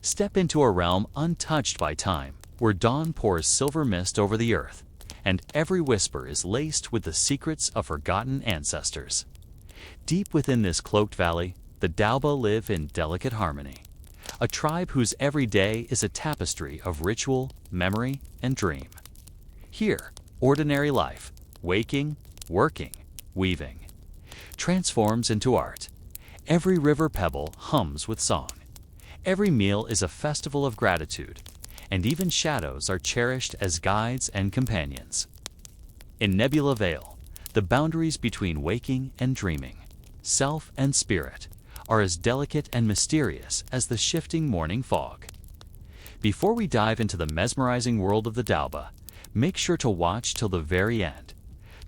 Step into a realm untouched by time, where dawn pours silver mist over the earth, and every whisper is laced with the secrets of forgotten ancestors. Deep within this cloaked valley, the Daoba live in delicate harmony, a tribe whose every day is a tapestry of ritual, memory, and dream. Here, ordinary life, waking, working, weaving, transforms into art. Every river pebble hums with song. Every meal is a festival of gratitude, and even shadows are cherished as guides and companions. In Nebula Vale, the boundaries between waking and dreaming, self and spirit, are as delicate and mysterious as the shifting morning fog. Before we dive into the mesmerizing world of the Daoba, make sure to watch till the very end.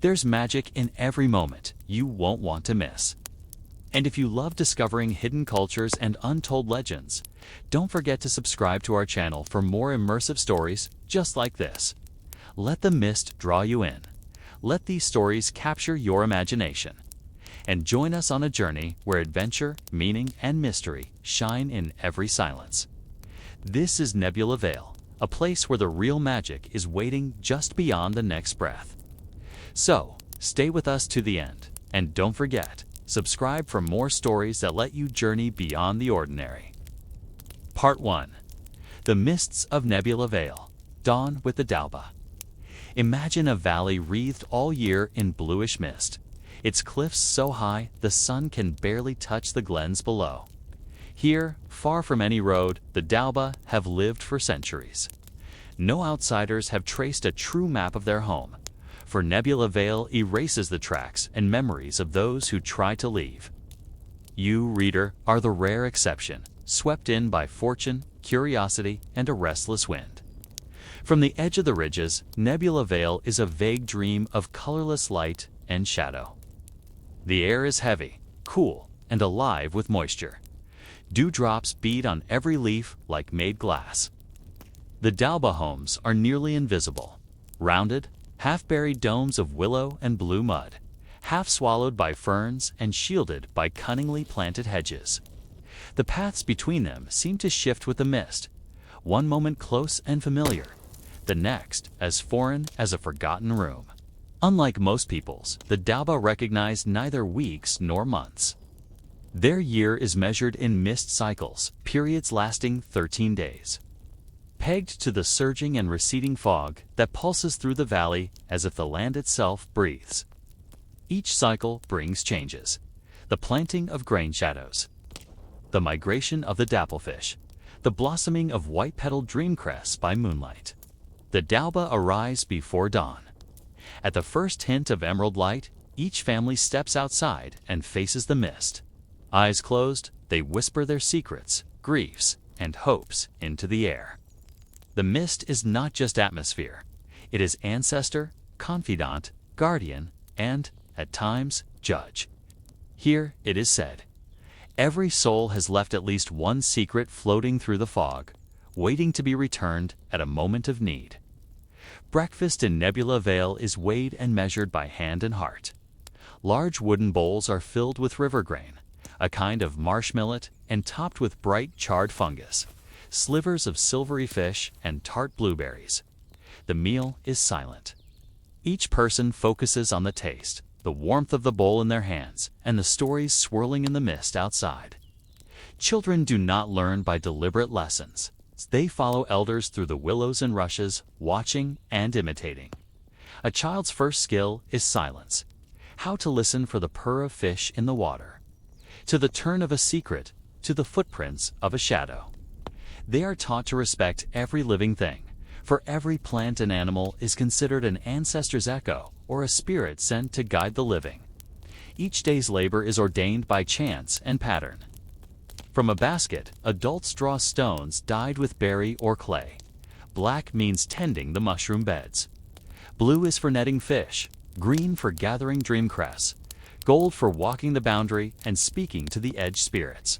There's magic in every moment you won't want to miss. And if you love discovering hidden cultures and untold legends, don't forget to subscribe to our channel for more immersive stories just like this. Let the mist draw you in. Let these stories capture your imagination. And join us on a journey where adventure, meaning, and mystery shine in every silence. This is Nebula Vale, a place where the real magic is waiting just beyond the next breath. So, stay with us to the end, and don't forget, subscribe for more stories that let you journey beyond the ordinary. Part 1. The Mists of Nebula Vale. Dawn with the Daoba. Imagine a valley wreathed all year in bluish mist, its cliffs so high the sun can barely touch the glens below. Here, far from any road, the Daoba have lived for centuries. No outsiders have traced a true map of their home, for Nebula Vale erases the tracks and memories of those who try to leave. You, reader, are the rare exception, swept in by fortune, curiosity, and a restless wind. From the edge of the ridges, Nebula Vale is a vague dream of colorless light and shadow. The air is heavy, cool, and alive with moisture. Dewdrops bead on every leaf like made glass. The Daoba homes are nearly invisible, rounded, half-buried domes of willow and blue mud, half swallowed by ferns and shielded by cunningly planted hedges. The paths between them seem to shift with the mist, one moment close and familiar, the next as foreign as a forgotten room. Unlike most peoples, the Daoba recognize neither weeks nor months. Their year is measured in mist cycles, periods lasting 13 days. Pegged to the surging and receding fog that pulses through the valley as if the land itself breathes. Each cycle brings changes: the planting of grain shadows, the migration of the dapplefish, the blossoming of white-petaled dreamcrests by moonlight. The Daoba arise before dawn. At the first hint of emerald light, each family steps outside and faces the mist. Eyes closed, they whisper their secrets, griefs, and hopes into the air. The mist is not just atmosphere. It is ancestor, confidant, guardian, and, at times, judge. Here it is said, every soul has left at least one secret floating through the fog, waiting to be returned at a moment of need. Breakfast in Nebula Vale is weighed and measured by hand and heart. Large wooden bowls are filled with river grain, a kind of marsh millet, and topped with bright charred fungus, slivers of silvery fish, and tart blueberries. The meal is silent. Each person focuses on the taste, the warmth of the bowl in their hands, and the stories swirling in the mist outside. Children do not learn by deliberate lessons. They follow elders through the willows and rushes, watching and imitating. A child's first skill is silence, how to listen for the purr of fish in the water, to the turn of a secret, to the footprints of a shadow. They are taught to respect every living thing, for every plant and animal is considered an ancestor's echo or a spirit sent to guide the living. Each day's labor is ordained by chance and pattern. From a basket, adults draw stones dyed with berry or clay. Black means tending the mushroom beds. Blue is for netting fish, green for gathering dreamcrests, gold for walking the boundary and speaking to the edge spirits.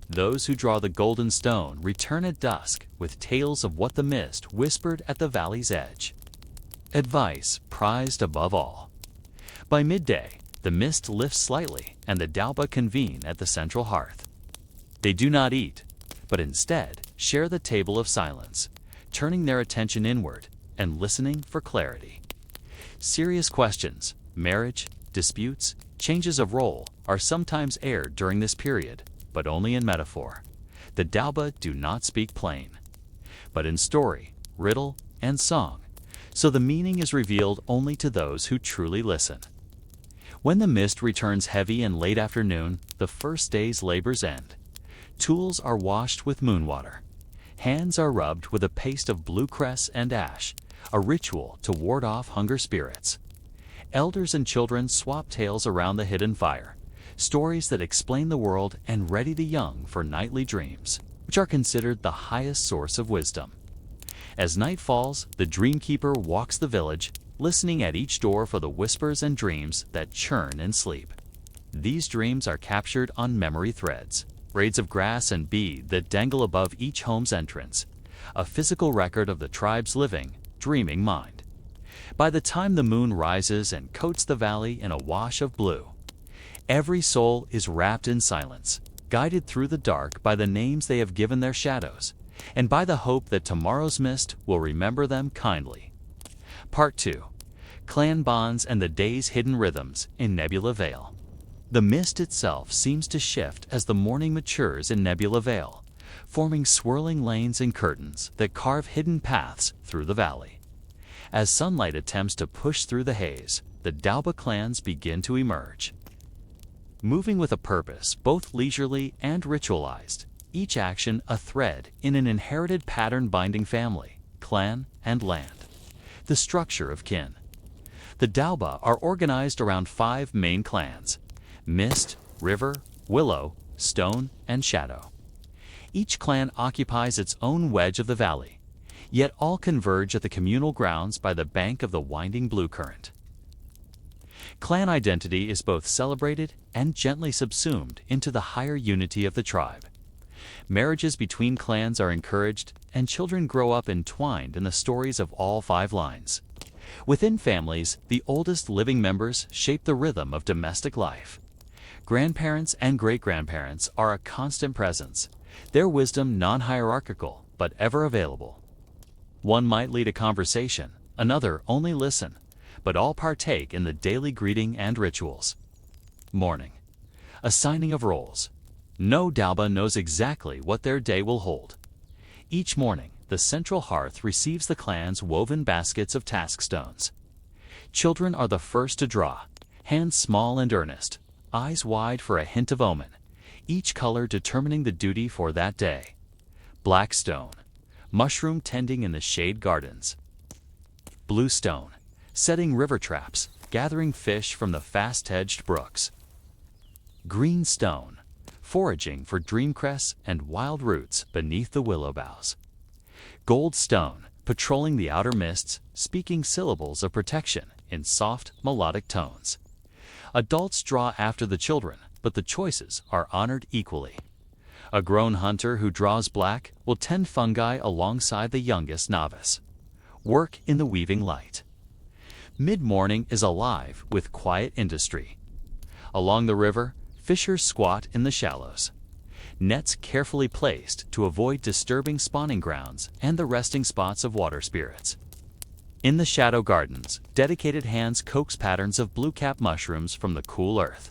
Those who draw the golden stone return at dusk with tales of what the mist whispered at the valley's edge. Advice prized above all. By midday, the mist lifts slightly and the Daoba convene at the central hearth. They do not eat, but instead share the table of silence, turning their attention inward and listening for clarity. Serious questions, marriage, disputes, changes of role are sometimes aired during this period, but only in metaphor. The Daoba do not speak plain, but in story, riddle, and song, so the meaning is revealed only to those who truly listen. When the mist returns heavy in late afternoon, the first day's labors end. Tools are washed with moon water. Hands are rubbed with a paste of blue cress and ash, a ritual to ward off hunger spirits. Elders and children swap tales around the hidden fire, stories that explain the world and ready the young for nightly dreams, which are considered the highest source of wisdom. As night falls, the dreamkeeper walks the village, listening at each door for the whispers and dreams that churn in sleep. These dreams are captured on memory threads, braids of grass and bead that dangle above each home's entrance, a physical record of the tribe's living, dreaming mind. By the time the moon rises and coats the valley in a wash of blue, every soul is wrapped in silence, guided through the dark by the names they have given their shadows, and by the hope that tomorrow's mist will remember them kindly. Part 2. Clan Bonds and the Day's Hidden Rhythms in Nebula Vale. The mist itself seems to shift as the morning matures in Nebula Vale, forming swirling lanes and curtains that carve hidden paths through the valley. As sunlight attempts to push through the haze, the Daoba clans begin to emerge. Moving with a purpose, both leisurely and ritualized, each action a thread in an inherited pattern binding family, clan, and land. The structure of kin. The Daoba are organized around 5 main clans: Mist, River, Willow, Stone, and Shadow. Each clan occupies its own wedge of the valley, yet all converge at the communal grounds by the bank of the winding blue current. Clan identity is both celebrated and gently subsumed into the higher unity of the tribe. Marriages between clans are encouraged, and children grow up entwined in the stories of all 5 lines. Within families, the oldest living members shape the rhythm of domestic life. Grandparents and great-grandparents are a constant presence, their wisdom non-hierarchical but ever available. One might lead a conversation, another only listen, but all partake in the daily greeting and rituals. Morning. Assigning of roles. No Daoba knows exactly what their day will hold. Each morning, the central hearth receives the clan's woven baskets of task stones. Children are the first to draw, hands small and earnest, eyes wide for a hint of omen, each color determining the duty for that day. Black stone, mushroom tending in the shade gardens. Blue stone, setting river traps, gathering fish from the fast-edged brooks. Green stone, foraging for dreamcress and wild roots beneath the willow boughs. Gold stone, patrolling the outer mists, speaking syllables of protection in soft, melodic tones. Adults draw after the children, but the choices are honored equally. A grown hunter who draws black will tend fungi alongside the youngest novice. Work in the weaving light. Mid-morning is alive with quiet industry. Along the river, fishers squat in the shallows. Nets carefully placed to avoid disturbing spawning grounds and the resting spots of water spirits. In the shadow gardens, dedicated hands coax patterns of blue-cap mushrooms from the cool earth.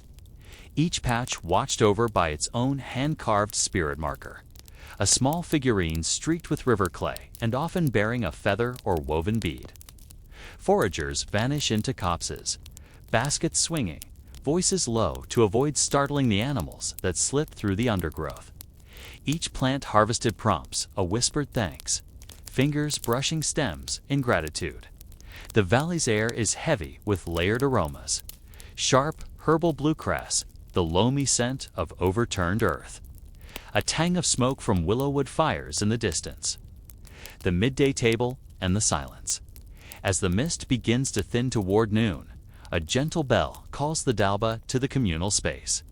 Each patch watched over by its own hand-carved spirit marker, a small figurine streaked with river clay and often bearing a feather or woven bead. Foragers vanish into copses, baskets swinging, voices low to avoid startling the animals that slip through the undergrowth. Each plant harvested prompts a whispered thanks, fingers brushing stems in gratitude. The valley's air is heavy with layered aromas. Sharp, herbal bluegrass, the loamy scent of overturned earth. A tang of smoke from willowwood fires in the distance. The midday table and the silence. As the mist begins to thin toward noon, a gentle bell calls the Daoba to the communal space.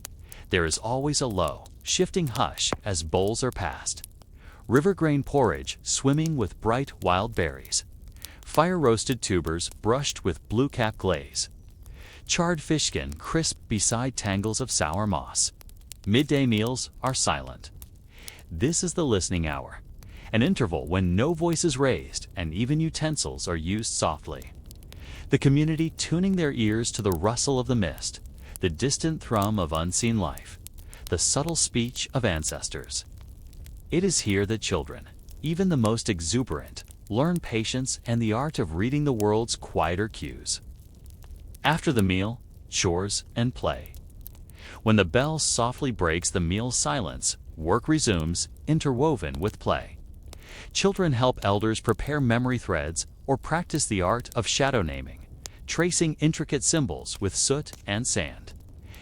There is always a low, shifting hush as bowls are passed. River grain porridge swimming with bright wild berries. Fire-roasted tubers brushed with blue-cap glaze. Charred fish skin crisp beside tangles of sour moss. Midday meals are silent. This is the listening hour. an interval when no voice is raised and even utensils are used softly. The community tuning their ears to the rustle of the mist, the distant thrum of unseen life, the subtle speech of ancestors. It is here that children, even the most exuberant, learn patience and the art of reading the world's quieter cues. After the meal, chores and play. When the bell softly breaks the meal's silence, work resumes, interwoven with play. Children help elders prepare memory threads or practice the art of shadow naming, tracing intricate symbols with soot and sand.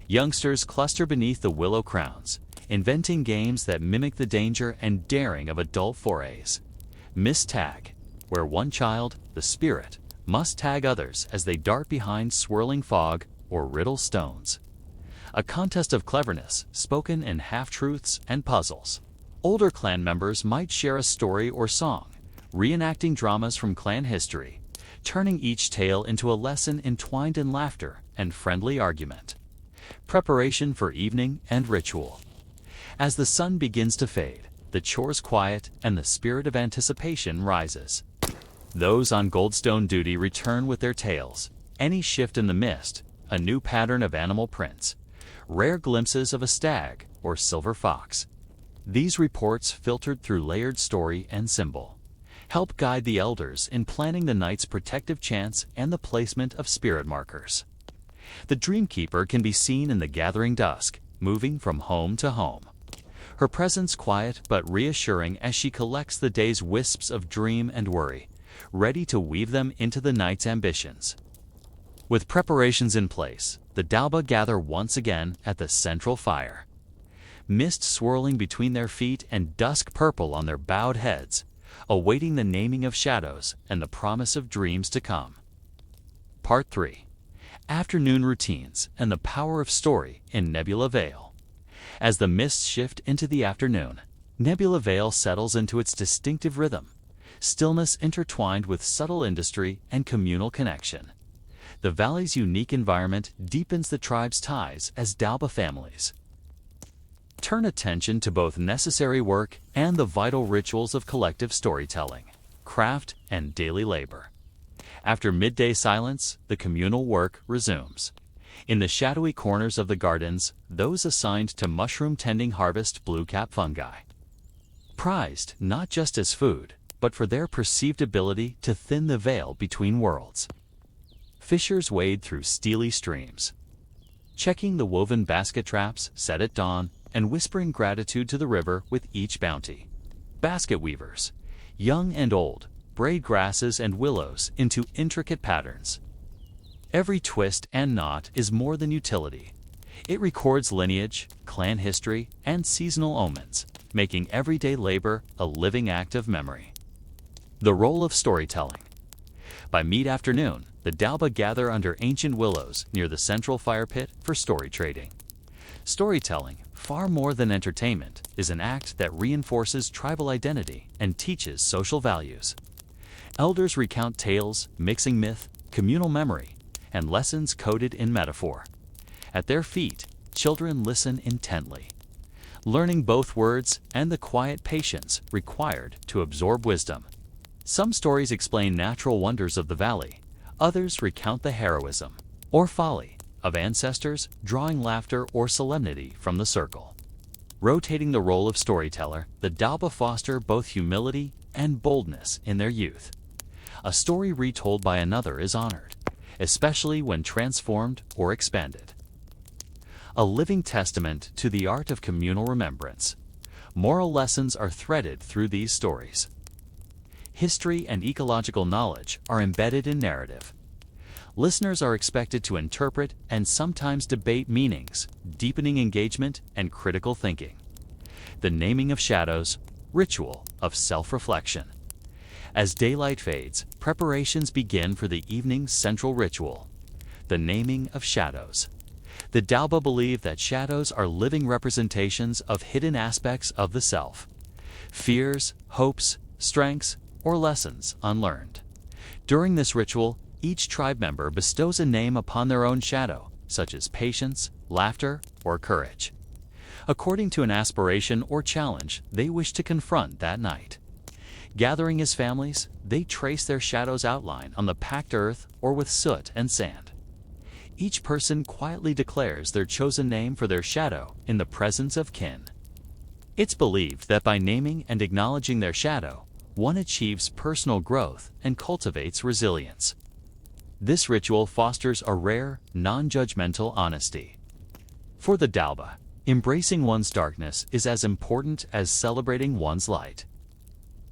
Youngsters cluster beneath the willow crowns, inventing games that mimic the danger and daring of adult forays. Miss Tag, where one child, the spirit, must tag others as they dart behind swirling fog or riddle stones. A contest of cleverness, spoken in half-truths and puzzles. Older clan members might share a story or song, reenacting dramas from clan history, turning each tale into a lesson entwined in laughter and friendly argument. Preparation for evening and ritual. As the sun begins to fade, the chores quiet and the spirit of anticipation rises. Those on Goldstone duty return with their tales. Any shift in the mist, a new pattern of animal prints, rare glimpses of a stag or silver fox. These reports, filtered through layered story and symbol, help guide the elders in planning the night's protective chants and the placement of spirit markers. The Dreamkeeper can be seen in the gathering dusk, moving from home to home. Her presence quiet but reassuring as she collects the day's wisps of dream and worry, ready to weave them into the night's ambitions. With preparations in place, the Daoba gather once again at the central fire. Mist swirling between their feet and dusk purple on their bowed heads, awaiting the naming of shadows and the promise of dreams to come. Part 3. Afternoon routines and the power of story in Nebula Vale. As the mists shift into the afternoon, Nebula Vale settles into its distinctive rhythm, stillness intertwined with subtle industry and communal connection. The valley's unique environment deepens the tribe's ties as Daoba families. Turn attention to both necessary work and the vital rituals of collective storytelling, craft, and daily labor. After midday silence, the communal work resumes. In the shadowy corners of the gardens, those assigned to mushroom tending harvest blue-cap fungi. Prized not just as food, but for their perceived ability to thin the veil between worlds. Fishers wade through steely streams, checking the woven basket traps set at dawn and whispering gratitude to the river with each bounty. Basket weavers, young and old, braid grasses and willows into intricate patterns. Every twist and knot is more than utility. It records lineage, clan history, and seasonal omens, making everyday labor a living act of memory. The role of storytelling. By mid-afternoon, the Daoba gather under ancient willows near the central fire pit for story trading. Storytelling, far more than entertainment, is an act that reinforces tribal identity and teaches social values. Elders recount tales, mixing myth, communal memory, and lessons coded in metaphor. At their feet, children listen intently, learning both words and the quiet patience required to absorb wisdom. Some stories explain natural wonders of the valley, others recount the heroism, or folly, of ancestors, drawing laughter or solemnity from the circle. Rotating the role of storyteller, the Daoba foster both humility and boldness in their youth. A story retold by another is honored, especially when transformed or expanded. A living testament to the art of communal remembrance. Moral lessons are threaded through these stories. History and ecological knowledge are embedded in narrative. Listeners are expected to interpret and sometimes debate meanings, deepening engagement and critical thinking. The naming of shadows, ritual of self-reflection. As daylight fades, preparations begin for the evening's central ritual, the naming of shadows. The Daoba believe that shadows are living representations of hidden aspects of the self, fears, hopes, strengths, or lessons unlearned. During this ritual, each tribe member bestows a name upon their own shadow, such as patience, laughter, or courage, according to an aspiration or challenge they wish to confront that night. Gathering as families, they trace their shadow's outline on the packed earth or with soot and sand. Each person quietly declares their chosen name for their shadow in the presence of kin. It's believed that by naming and acknowledging their shadow, one achieves personal growth and cultivates resilience. This ritual fosters a rare, non-judgmental honesty. For the Daoba, embracing one's darkness is as important as celebrating one's light.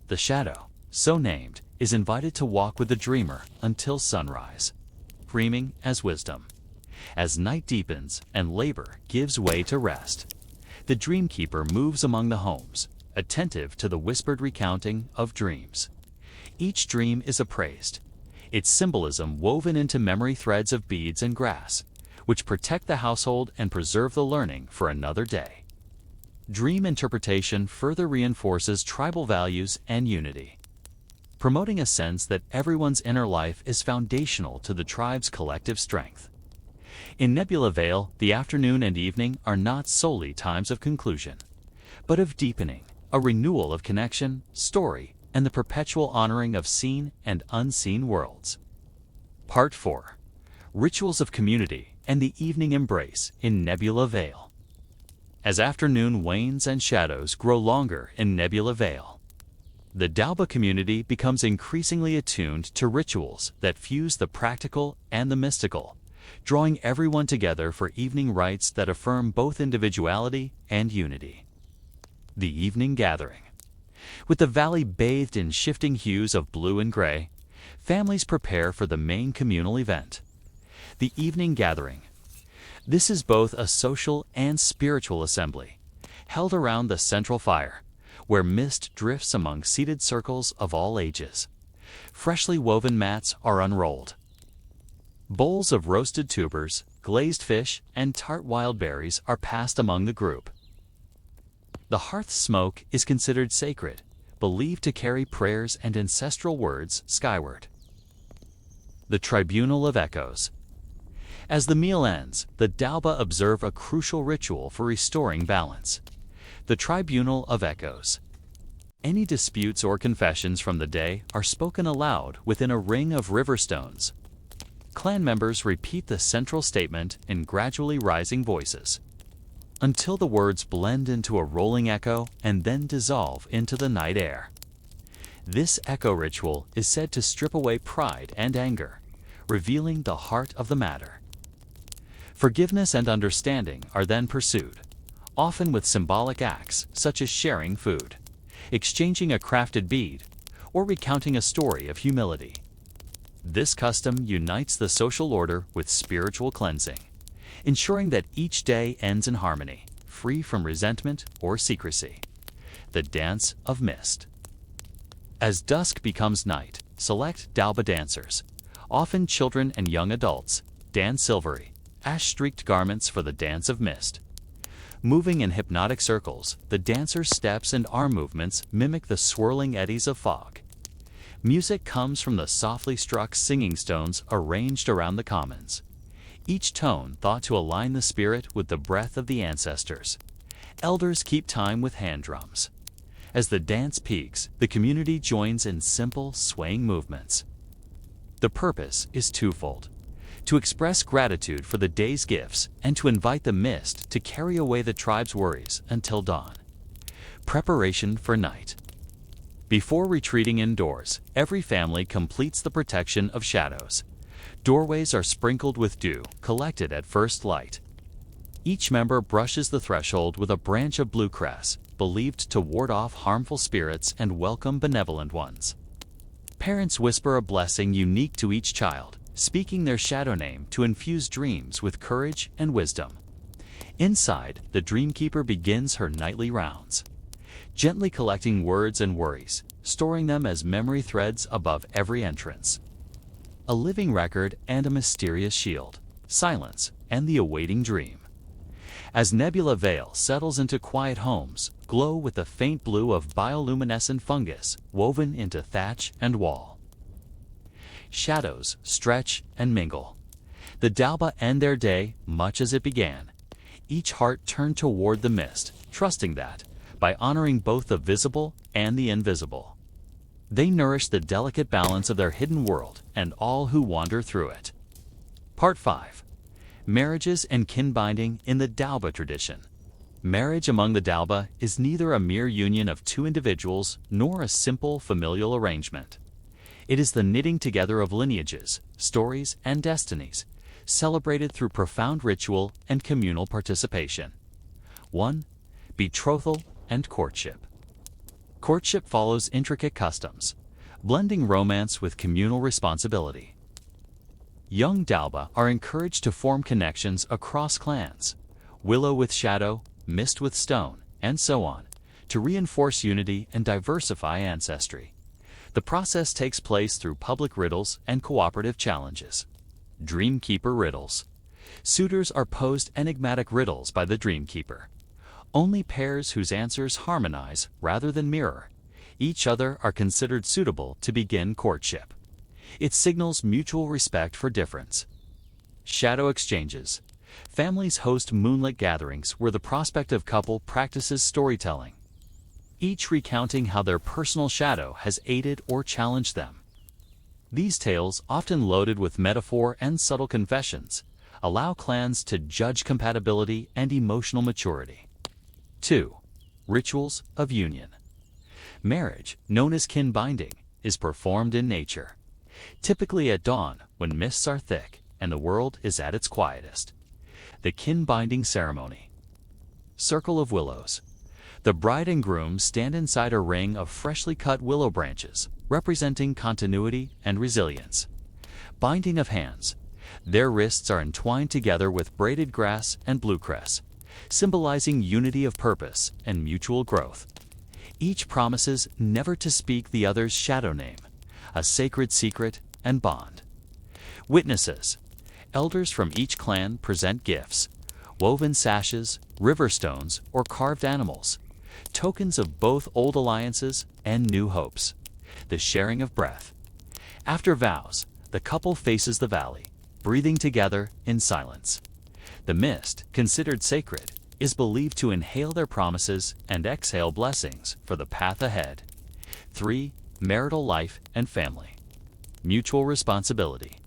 The shadow, so named, is invited to walk with the dreamer until sunrise, dreaming as wisdom. As night deepens and labor gives way to rest, the dreamkeeper moves among the homes, attentive to the whispered recounting of dreams. Each dream is appraised, its symbolism woven into memory threads of beads and grass, which protect the household and preserve the learning for another day. Dream interpretation further reinforces tribal values and unity, promoting a sense that everyone's inner life is foundational to the tribe's collective strength. In Nebula Vale, the afternoon and evening are not solely times of conclusion, but of deepening, a renewal of connection, story, and the perpetual honoring of seen and unseen worlds. Part 4. Rituals of Community and the Evening Embrace in Nebula Vale. As afternoon wanes and shadows grow longer in Nebula Vale, the Daoba community becomes increasingly attuned to rituals that fuse the practical and the mystical, drawing everyone together for evening rites that affirm both individuality and unity. The Evening Gathering. With the valley bathed in shifting hues of blue and gray, families prepare for the main communal event, the Evening Gathering. This is both a social and spiritual assembly, held around the central fire, where mist drifts among seated circles of all ages. Freshly woven mats are unrolled. Bowls of roasted tubers, glazed fish, and tart wild berries are passed among the group. The hearth smoke is considered sacred, believed to carry prayers and ancestral words skyward. The Tribunal of Echoes. As the meal ends, the Daoba observe a crucial ritual for restoring balance. The Tribunal of Echoes. Any disputes or confessions from the day are spoken aloud within a ring of river stones. Clan members repeat the central statement in gradually rising voices, until the words blend into a rolling echo and then dissolve into the night air. This echo ritual is said to strip away pride and anger, revealing the heart of the matter. Forgiveness and understanding are then pursued, often with symbolic acts such as sharing food, exchanging a crafted bead, or recounting a story of humility. This custom unites the social order with spiritual cleansing, ensuring that each day ends in harmony, free from resentment or secrecy. The Dance of Mist. As dusk becomes night, select Daoba dancers, often children and young adults, don silvery, ash-streaked garments for the Dance of Mist. Moving in hypnotic circles, the dancers' steps and arm movements mimic the swirling eddies of fog. Music comes from the softly struck singing stones arranged around the commons, each tone thought to align the spirit with the breath of the ancestors. Elders keep time with hand drums. As the dance peaks, the community joins in simple, swaying movements. The purpose is twofold: to express gratitude for the day's gifts and to invite the mist to carry away the tribe's worries until dawn. Preparation for night. Before retreating indoors, every family completes the protection of shadows. Doorways are sprinkled with dew, collected at first light. Each member brushes the threshold with a branch of blue cress, believed to ward off harmful spirits and welcome benevolent ones. Parents whisper a blessing unique to each child, speaking their shadow name to infuse dreams with courage and wisdom. Inside, the Dreamkeeper begins her nightly rounds, gently collecting words and worries, storing them as memory threads above every entrance. A living record and a mysterious shield, silence, and the awaiting dream. As Nebula Vale settles into quiet homes, glow with the faint blue of bioluminescent fungus woven into thatch and wall. Shadows stretch and mingle. The Daoba end their day much as it began, each heart turned toward the mist, trusting that, by honoring both the visible and the invisible, They nourish the delicate balance of their hidden world and all who wander through it. Part 5. Marriages and kin binding in the Daoba tradition. Marriage among the Daoba is neither a mere union of two individuals nor a simple familial arrangement. It is the knitting together of lineages, stories, and destinies, celebrated through profound ritual and communal participation. 1. Betrothal and courtship. Courtship follows intricate customs, blending romance with communal responsibility. Young Daoba are encouraged to form connections across clans, willow with shadow, mist with stone, and so on, to reinforce unity and diversify ancestry. The process takes place through public riddles and cooperative challenges. Dreamkeeper riddles. Suitors are posed enigmatic riddles by the Dreamkeeper. Only pairs whose answers harmonize rather than mirror each other are considered suitable to begin courtship. It signals mutual respect for difference. Shadow exchanges. Families host moonlit gatherings where the prospective couple practices storytelling, each recounting how their personal shadow has aided or challenged them. These tales, often loaded with metaphor and subtle confessions, allow clans to judge compatibility and emotional maturity. 2. Rituals of union. Marriage, known as kin binding, is performed in nature, typically at dawn when mists are thick and the world is at its quietest. The kin binding ceremony. Circle of willows. The bride and groom stand inside a ring of freshly cut willow branches, representing continuity and resilience. Binding of hands. Their wrists are entwined together with braided grass and bluecress, symbolizing unity of purpose and mutual growth. Each promises never to speak the other's shadow name, a sacred secret and bond. Witnesses. Elders from each clan present gifts, woven sashes, river stones, or carved animals, tokens of both old alliances and new hopes. The sharing of breath. After vows, the couple faces the valley, breathing together in silence. The mist, considered sacred, is believed to inhale their promises and exhale blessings for the path ahead. 3. Marital life and family. Mutual responsibility.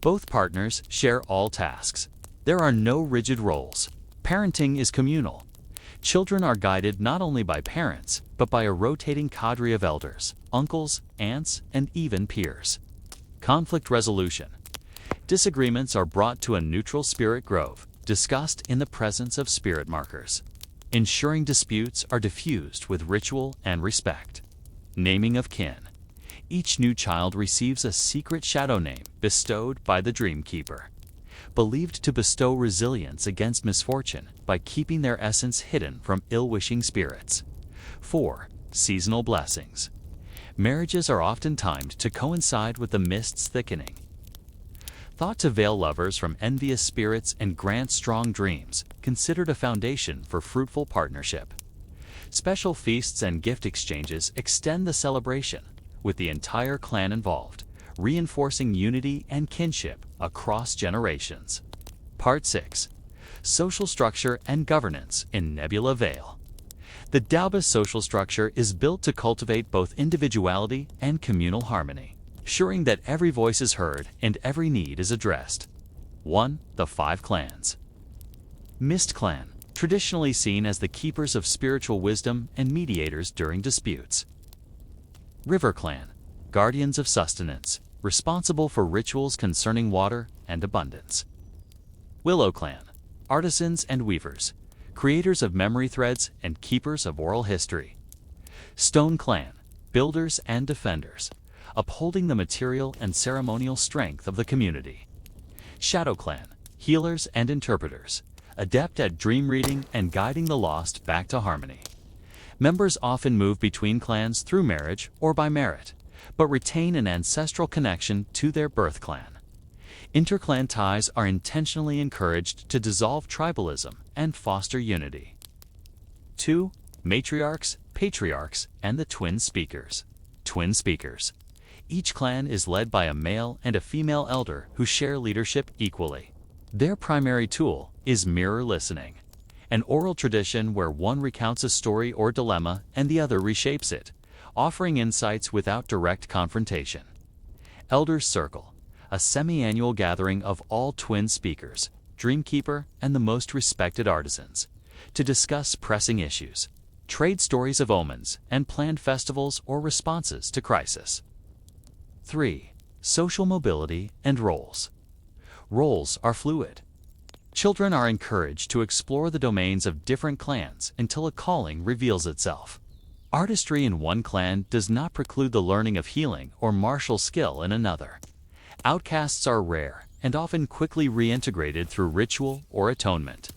Both partners share all tasks. There are no rigid roles. Parenting is communal. Children are guided not only by parents, but by a rotating cadre of elders, uncles, aunts, and even peers. Conflict resolution. Disagreements are brought to a neutral spirit grove, discussed in the presence of spirit markers. Ensuring disputes are diffused with ritual and respect. Naming of kin. Each new child receives a secret shadow name bestowed by the Dreamkeeper, believed to bestow resilience against misfortune by keeping their essence hidden from ill-wishing spirits. 4. Seasonal blessings. Marriages are often timed to coincide with the mist's thickening, thought to veil lovers from envious spirits and grant strong dreams, considered a foundation for fruitful partnership. Special feasts and gift exchanges extend the celebration, with the entire clan involved, reinforcing unity and kinship across generations. Part 6. Social structure and governance in Nebula Vale. The Daoba social structure is built to cultivate both individuality and communal harmony, ensuring that every voice is heard and every need is addressed. 1. The 5 clans. Mist Clan, traditionally seen as the keepers of spiritual wisdom and mediators during disputes. River Clan, guardians of sustenance, responsible for rituals concerning water and abundance. Willow Clan, artisans and weavers, creators of memory threads and keepers of oral history. Stone Clan, builders and defenders, upholding the material and ceremonial strength of the community. Shadow Clan, healers and interpreters, adept at dream reading and guiding the lost back to harmony. Members often move between clans through marriage or by merit, but retain an ancestral connection to their birth clan. Interclan ties are intentionally encouraged to dissolve tribalism and foster unity. 2. Matriarchs, patriarchs, and the twin speakers. Twin speakers. Each clan is led by a male and a female elder who share leadership equally. Their primary tool is mirror listening, an oral tradition where one recounts a story or dilemma and the other reshapes it, offering insights without direct confrontation. Elders Circle, a semi-annual gathering of all twin speakers, dreamkeeper, and the most respected artisans, to discuss pressing issues, trade stories of omens, and planned festivals or responses to crisis. 3. Social mobility and roles. Roles are fluid. Children are encouraged to explore the domains of different clans until a calling reveals itself. Artistry in one clan does not preclude the learning of healing or martial skill in another. Outcasts are rare and often quickly reintegrated through ritual or atonement.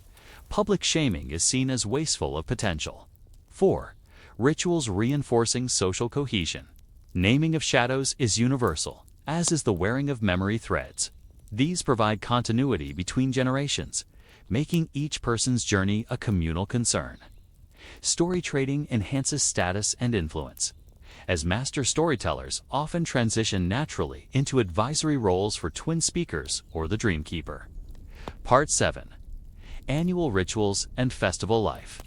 Public shaming is seen as wasteful of potential. 4. Rituals reinforcing social cohesion. Naming of shadows is universal, as is the wearing of memory threads. These provide continuity between generations, making each person's journey a communal concern. Story trading enhances status and influence, as master storytellers often transition naturally into advisory roles for twin speakers or the dreamkeeper. Part 7. Annual rituals and festival life.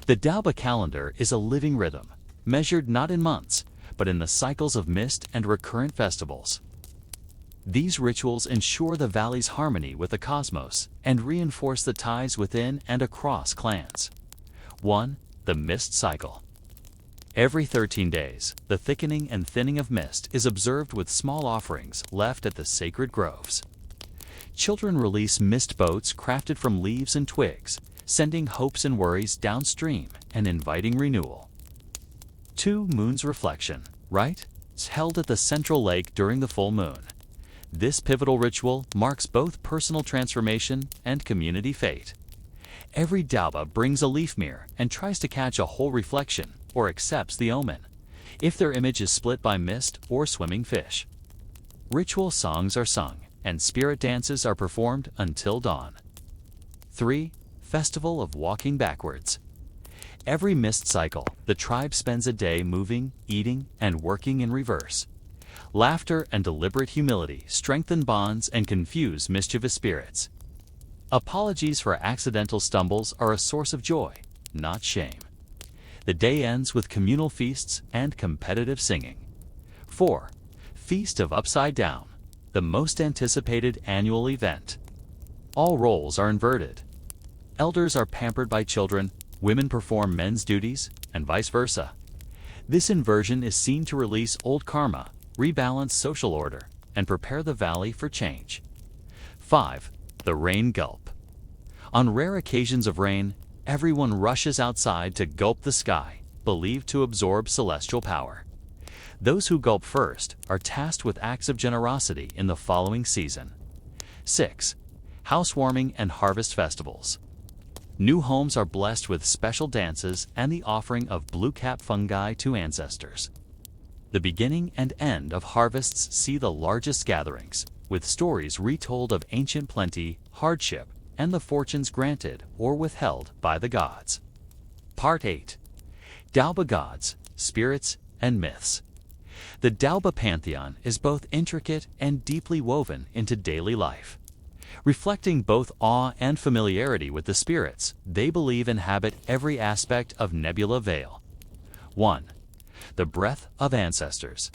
The Daoba calendar is a living rhythm, measured not in months, but in the cycles of mist and recurrent festivals. These rituals ensure the valley's harmony with the cosmos and reinforce the ties within and across clans. 1. The Mist Cycle. Every 13 days, the thickening and thinning of mist is observed with small offerings left at the sacred groves. Children release mist boats crafted from leaves and twigs, sending hopes and worries downstream and inviting renewal. 2. Moon's Reflection, right? It's held at the central lake during the full moon. This pivotal ritual marks both personal transformation and community fate. Every Daoba brings a leaf mirror and tries to catch a whole reflection or accepts the omen, if their image is split by mist or swimming fish. Ritual songs are sung and spirit dances are performed until dawn. 3. Festival of Walking Backwards. Every mist cycle, the tribe spends a day moving, eating, and working in reverse. Laughter and deliberate humility strengthen bonds and confuse mischievous spirits. Apologies for accidental stumbles are a source of joy, not shame. The day ends with communal feasts and competitive singing. 4. Feast of Upside Down, the most anticipated annual event. All roles are inverted. Elders are pampered by children, women perform men's duties, and vice versa. This inversion is seen to release old karma, rebalance social order, and prepare the valley for change. 5. The Rain Gulp. On rare occasions of rain, everyone rushes outside to gulp the sky, believed to absorb celestial power. Those who gulp first are tasked with acts of generosity in the following season. 6. Housewarming and harvest festivals. New homes are blessed with special dances and the offering of blue-cap fungi to ancestors. The beginning and end of harvests see the largest gatherings, with stories retold of ancient plenty, hardship, and the fortunes granted or withheld by the gods. Part 8. Daoba Gods, Spirits, and Myths. The Daoba pantheon is both intricate and deeply woven into daily life. Reflecting both awe and familiarity with the spirits, they believe inhabit every aspect of Nebula Vale. 1. The breath of ancestors.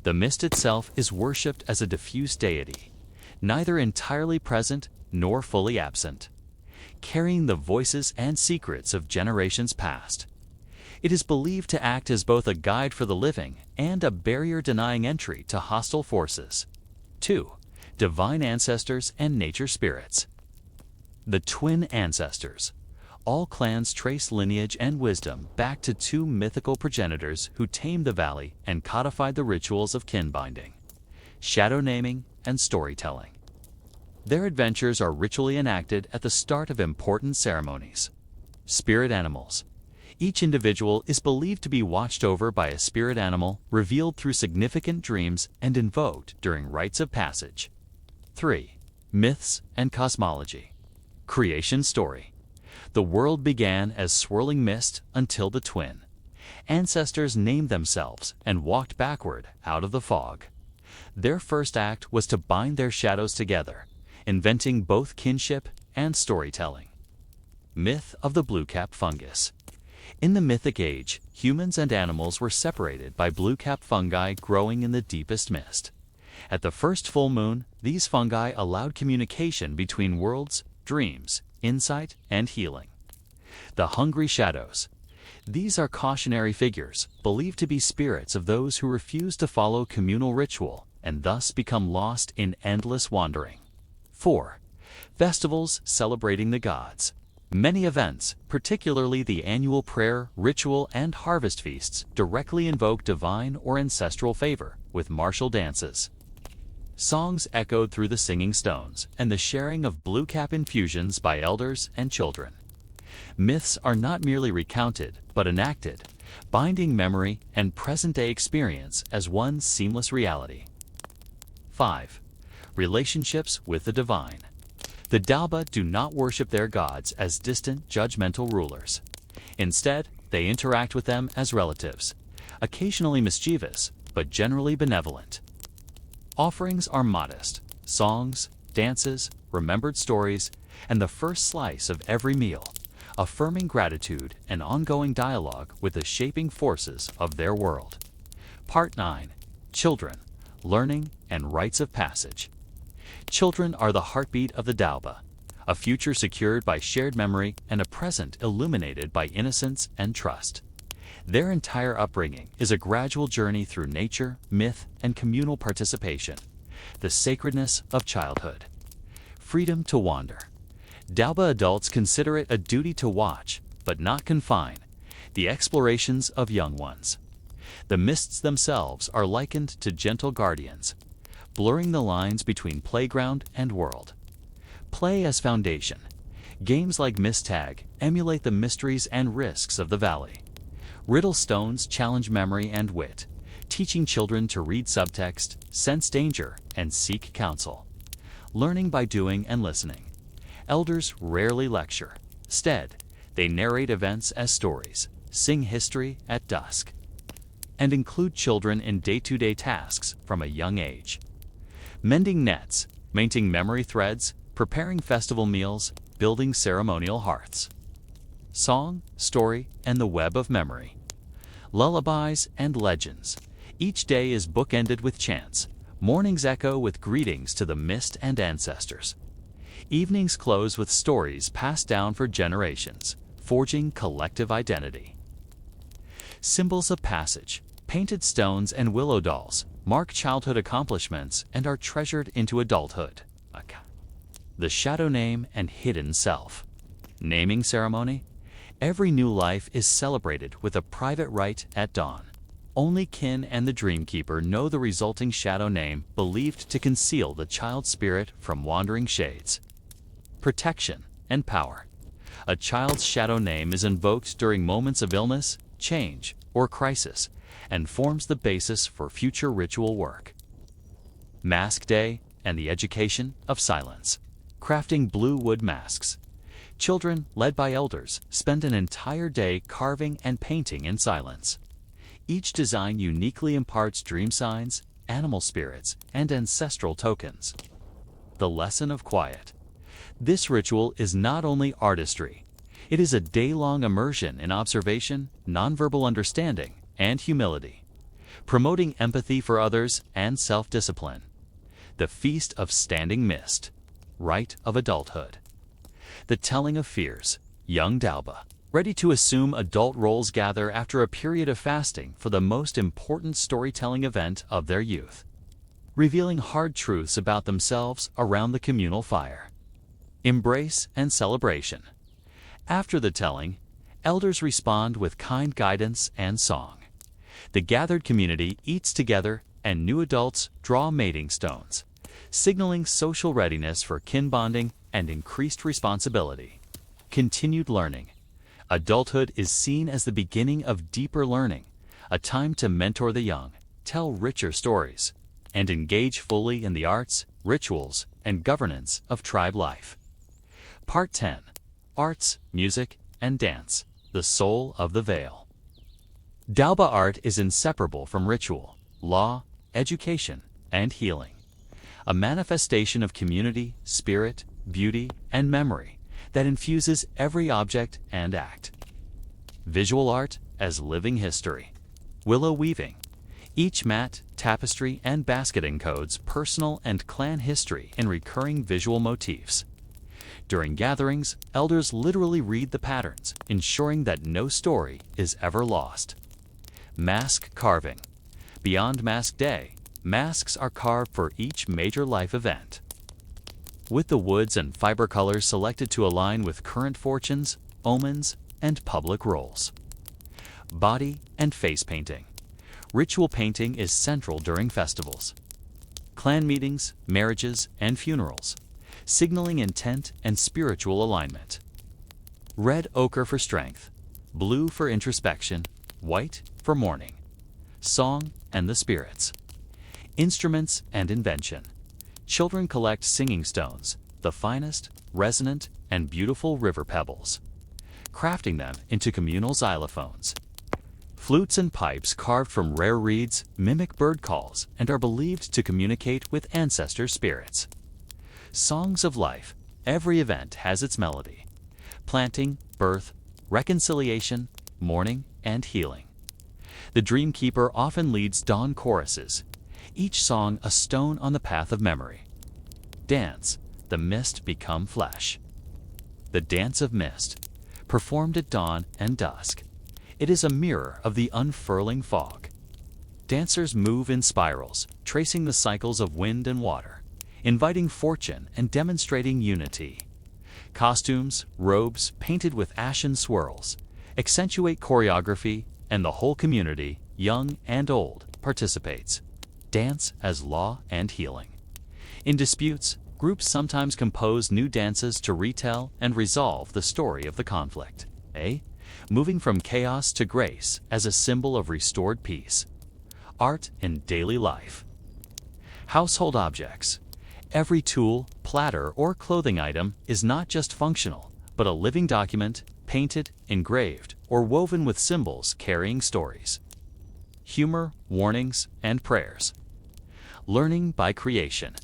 The mist itself is worshipped as a diffuse deity, neither entirely present nor fully absent, carrying the voices and secrets of generations past. It is believed to act as both a guide for the living and a barrier denying entry to hostile forces. 2. Divine ancestors and nature spirits. The twin ancestors. All clans trace lineage and wisdom back to two mythical progenitors who tamed the valley and codified the rituals of kin binding, shadow naming, and storytelling. Their adventures are ritually enacted at the start of important ceremonies. Spirit animals. Each individual is believed to be watched over by a spirit animal revealed through significant dreams and invoked during rites of passage. 3. Myths and cosmology. Creation story. The world began as swirling mist until the twin ancestors named themselves and walked backward out of the fog. Their first act was to bind their shadows together, inventing both kinship and storytelling. Myth of the blue-cap fungus. In the Mythic Age, humans and animals were separated by blue-capped fungi growing in the deepest mist. At the first full moon, these fungi allowed communication between worlds, dreams, insight, and healing. The hungry shadows. These are cautionary figures, believed to be spirits of those who refuse to follow communal ritual and thus become lost in endless wandering. 4. Festivals celebrating the gods. Many events, particularly the annual prayer, ritual, and harvest feasts, directly invoke divine or ancestral favor with martial dances. Songs echoed through the singing stones and the sharing of blue cap infusions by elders and children. Myths are not merely recounted, but enacted, binding memory and present-day experience as one seamless reality. 5. Relationships with the divine. The Daoba do not worship their gods as distant, judgmental rulers. Instead, they interact with them as relatives, occasionally mischievous, but generally benevolent. Offerings are modest: songs, dances, remembered stories, and the first slice of every meal, affirming gratitude and ongoing dialogue with the shaping forces of their world. Part 9. Children, Learning, and Rites of Passage. Children are the heartbeat of the Daoba, a future secured by shared memory and a present illuminated by innocence and trust. Their entire upbringing is a gradual journey through nature, myth, and communal participation, the sacredness of childhood. Freedom to wander. Daoba adults consider it a duty to watch, but not confine, the explorations of young ones. The mists themselves are likened to gentle guardians, blurring the lines between playground and world. Play as foundation. Games like Mist Tag emulate the mysteries and risks of the valley. Riddle stones challenge memory and wit, teaching children to read subtext, sense danger, and seek counsel. Learning by doing and listening. Elders rarely lecture. Instead, they narrate events as stories, sing history at dusk, and include children in day-to-day tasks from a young age. Mending nets, maintaining memory threads, preparing festival meals, building ceremonial hearths. Song, story, and the web of memory. Lullabies and legends. Each day is bookended with chants. Mornings echo with greetings to the mist and ancestors. Evenings close with stories passed down for generations, forging collective identity. Symbols of passage. Painted stones and willow dolls mark childhood accomplishments and are treasured into adulthood. The shadow name and hidden self. Naming ceremony. Every new life is celebrated with a private rite at dawn. Only kin and the dreamkeeper know the resulting shadow name, believed to conceal the child spirit from wandering shades. Protection and power. A child's shadow name is invoked during moments of illness, change, or crisis, and forms the basis for future ritual work. Mask Day and the education of silence. Crafting blue wood masks. Children, led by elders, spend an entire day carving and painting in silence. Each design uniquely imparts dream signs, animal spirits, and ancestral tokens. The lesson of quiet. This ritual is not only artistry, it is a day-long immersion in observation, nonverbal understanding, and humility, promoting empathy for others and self-discipline. The Feast of Standing Mist. Rite of Adulthood. The telling of fears. Young Daoba, ready to assume adult roles, gather after a period of fasting for the most important storytelling event of their youth, revealing hard truths about themselves around the communal fire. Embrace and celebration. After the telling, elders respond with kind guidance and song. The gathered community eats together and new adults draw mating stones, signaling social readiness for kin bonding and increased responsibility. Continued learning. Adulthood is seen as the beginning of deeper learning, a time to mentor the young, tell richer stories, and engage fully in the arts, rituals, and governance of tribe life. Part 10. Arts, Music, and Dance. The Soul of the Vale. Daoba art is inseparable from ritual, law, education, and healing. A manifestation of community, spirit, beauty, and memory that infuses every object and act. Visual art as living history. Willow weaving. Each mat, tapestry, and basket encodes personal and clan history in recurring visual motifs. During gatherings, elders literally read the patterns, ensuring that no story is ever lost. Mask carving. Beyond Mask Day, masks are carved for each major life event. With the woods and fiber colors selected to align with current fortunes, omens, and public roles. Body and face painting. Ritual painting is central during festivals. Clan meetings, marriages, and funerals, signaling intent and spiritual alignment. Red ochre for strength, blue for introspection, white for mourning. Song and the spirits. Instruments and invention. Children collect singing stones, the finest, resonant, and beautiful river pebbles, crafting them into communal xylophones. Flutes and pipes carved from rare reeds mimic bird calls and are believed to communicate with ancestor spirits. Songs of life. Every event has its melody. Planting, birth, reconciliation, mourning, and healing. The Dream Keeper often leads dawn choruses, each song a stone on the path of memory. Dance, the mist become flesh. The Dance of Mist, performed at dawn and dusk. It is a mirror of the unfurling fog. Dancers move in spirals, tracing the cycles of wind and water, inviting fortune and demonstrating unity. Costumes, robes painted with ashen swirls, accentuate choreography, and the whole community, young and old, participates. Dance as law and healing. In disputes, groups sometimes compose new dances to retell and resolve the story of the conflict. Moving from chaos to grace as a symbol of restored peace. Art in daily life. Household objects. Every tool, platter, or clothing item is not just functional, but a living document, painted, engraved, or woven with symbols carrying stories. Humor, warnings, and prayers. Learning by creation.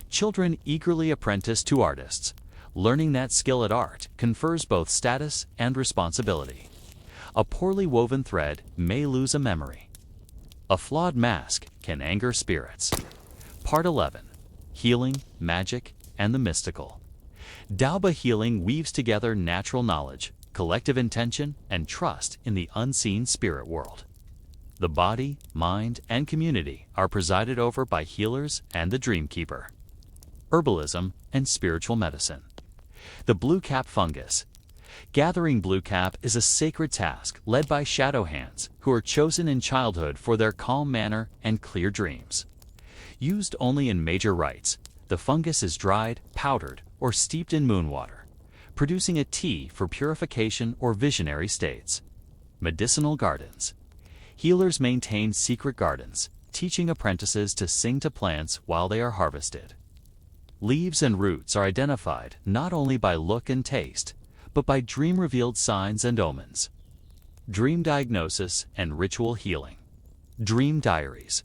Children eagerly apprentice to artists. Learning that skill at art confers both status and responsibility. A poorly woven thread may lose a memory. A flawed mask can anger spirits. Part 11. Healing, magic, and the mystical. Daoba healing weaves together natural knowledge, collective intention, and trust in the unseen spirit world. The body, mind, and community are presided over by healers and the Dream Keeper. Herbalism and spiritual medicine. The blue cap fungus. Gathering blue cap is a sacred task led by shadow hands who are chosen in childhood for their calm manner and clear dreams. Used only in major rites, the fungus is dried, powdered, or steeped in moon water, producing a tea for purification or visionary states. Medicinal gardens. Healers maintain secret gardens, teaching apprentices to sing to plants while they are harvested. Leaves and roots are identified not only by look and taste, but by dream-revealed signs and omens. Dream diagnosis and ritual healing. Dream diaries.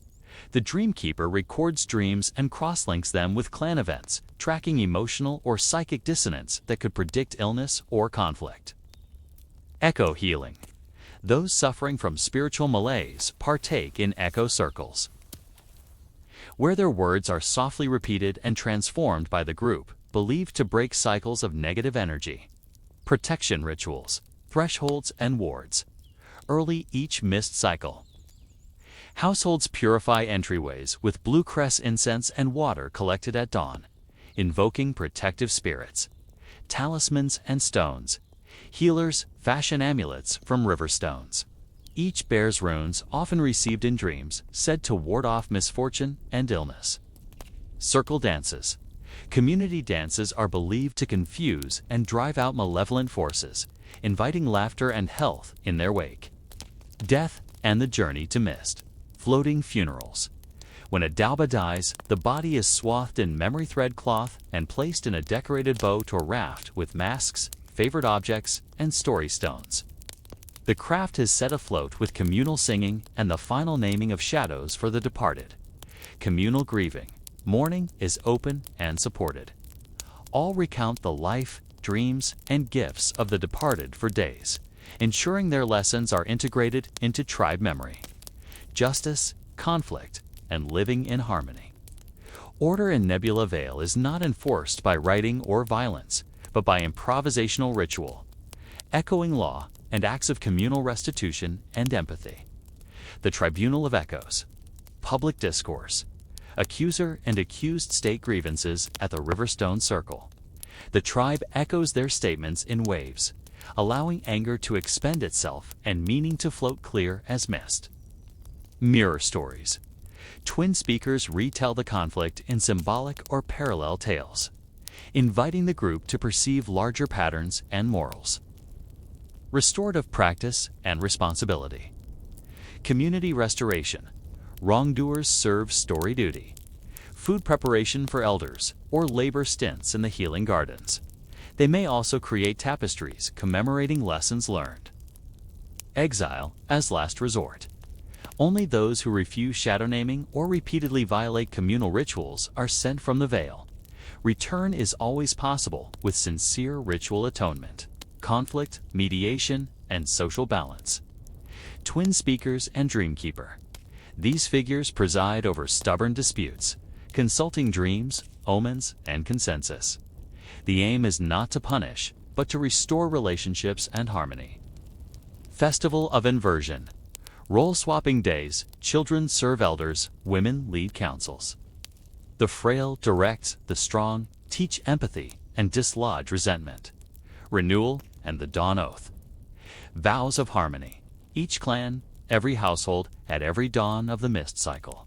The Dream Keeper records dreams and cross-links them with clan events, tracking emotional or psychic dissonance that could predict illness or conflict. Echo healing. Those suffering from spiritual malaise partake in echo circles, where their words are softly repeated and transformed by the group, believed to break cycles of negative energy. Protection rituals, thresholds, and wards. Early each mist cycle. Households purify entryways with blue cress incense and water collected at dawn, invoking protective spirits. Talismans and stones. Healers fashion amulets from river stones. Each bears runes often received in dreams, said to ward off misfortune and illness. Circle dances. Community dances are believed to confuse and drive out malevolent forces, inviting laughter and health in their wake. Death and the journey to mist. Floating funerals. When a Daoba dies, the body is swathed in memory thread cloth and placed in a decorated boat or raft with masks, favorite objects, and story stones. The craft is set afloat with communal singing and the final naming of shadows for the departed. Communal grieving. Mourning is open and supported. All recount the life, dreams, and gifts of the departed for days, ensuring their lessons are integrated into tribe memory. Justice, conflict, and living in harmony. Order in Nebula Vale is not enforced by writing or violence, but by improvisational ritual, echoing law, and acts of communal restitution and empathy. The Tribunal of Echoes. Public discourse. Accuser and accused state grievances at the Riverstone Circle. The tribe echoes their statements in waves, allowing anger to expend itself and meaning to float clear as mist. Mirror stories. Twin speakers retell the conflict in symbolic or parallel tales, inviting the group to perceive larger patterns and morals. Restorative practice and responsibility. Community restoration. Wrongdoers serve story duty. Food preparation for elders, or labor stints in the healing gardens. They may also create tapestries commemorating lessons learned. Exile as last resort. Only those who refuse shadow naming or repeatedly violate communal rituals are sent from the veil. Return is always possible with sincere ritual atonement, conflict, mediation, and social balance. Twin speakers and dreamkeeper. These figures preside over stubborn disputes, consulting dreams, omens, and consensus. The aim is not to punish, but to restore relationships and harmony. Festival of Inversion. Role-swapping days, children serve elders, women lead councils. The frail direct the strong, teach empathy, and dislodge resentment. Renewal and the dawn oath. Vows of harmony. Each clan, every household, at every dawn of the mist cycle.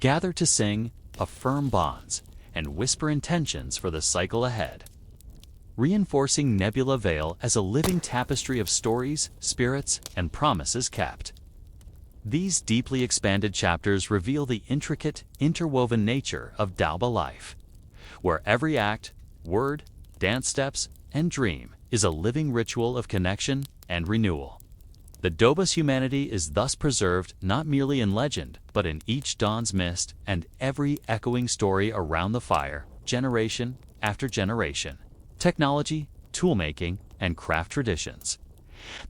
Gather to sing, affirm bonds, and whisper intentions for the cycle ahead. Reinforcing Nebula Vale as a living tapestry of stories, spirits, and promises kept. These deeply expanded chapters reveal the intricate, interwoven nature of Daoba life, where every act, word, dance steps, and dream is a living ritual of connection and renewal. The Daoba's humanity is thus preserved not merely in legend, but in each dawn's mist and every echoing story around the fire, generation after generation. Technology, toolmaking, and craft traditions.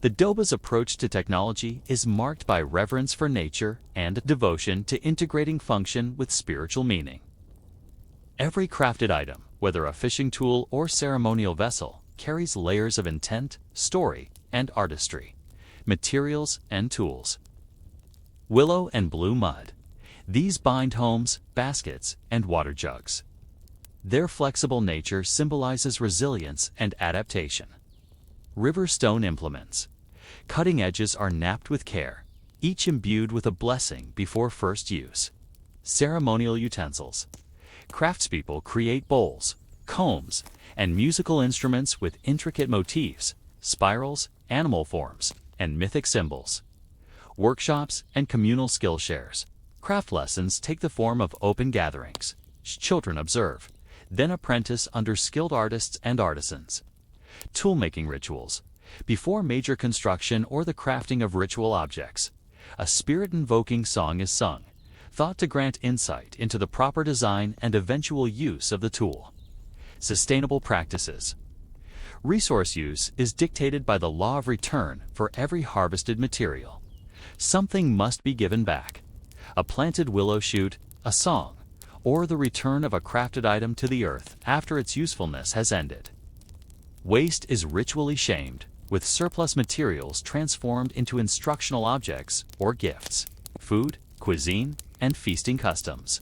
The Daoba's approach to technology is marked by reverence for nature and devotion to integrating function with spiritual meaning. Every crafted item, whether a fishing tool or ceremonial vessel, carries layers of intent, story, and artistry. Materials and tools. Willow and blue mud. These bind homes, baskets, and water jugs. Their flexible nature symbolizes resilience and adaptation. River stone implements. Cutting edges are napped with care, each imbued with a blessing before first use. Ceremonial utensils. Craftspeople create bowls, combs, and musical instruments with intricate motifs, spirals, animal forms, and mythic symbols. Workshops and communal skill shares. Craft lessons take the form of open gatherings. Children observe, then apprentice under skilled artists and artisans. Toolmaking rituals. Before major construction or the crafting of ritual objects, a spirit-invoking song is sung, thought to grant insight into the proper design and eventual use of the tool. Sustainable practices. Resource use is dictated by the law of return for every harvested material. Something must be given back. A planted willow shoot, a song, or the return of a crafted item to the earth after its usefulness has ended. Waste is ritually shamed, with surplus materials transformed into instructional objects or gifts. Food, cuisine, and feasting customs.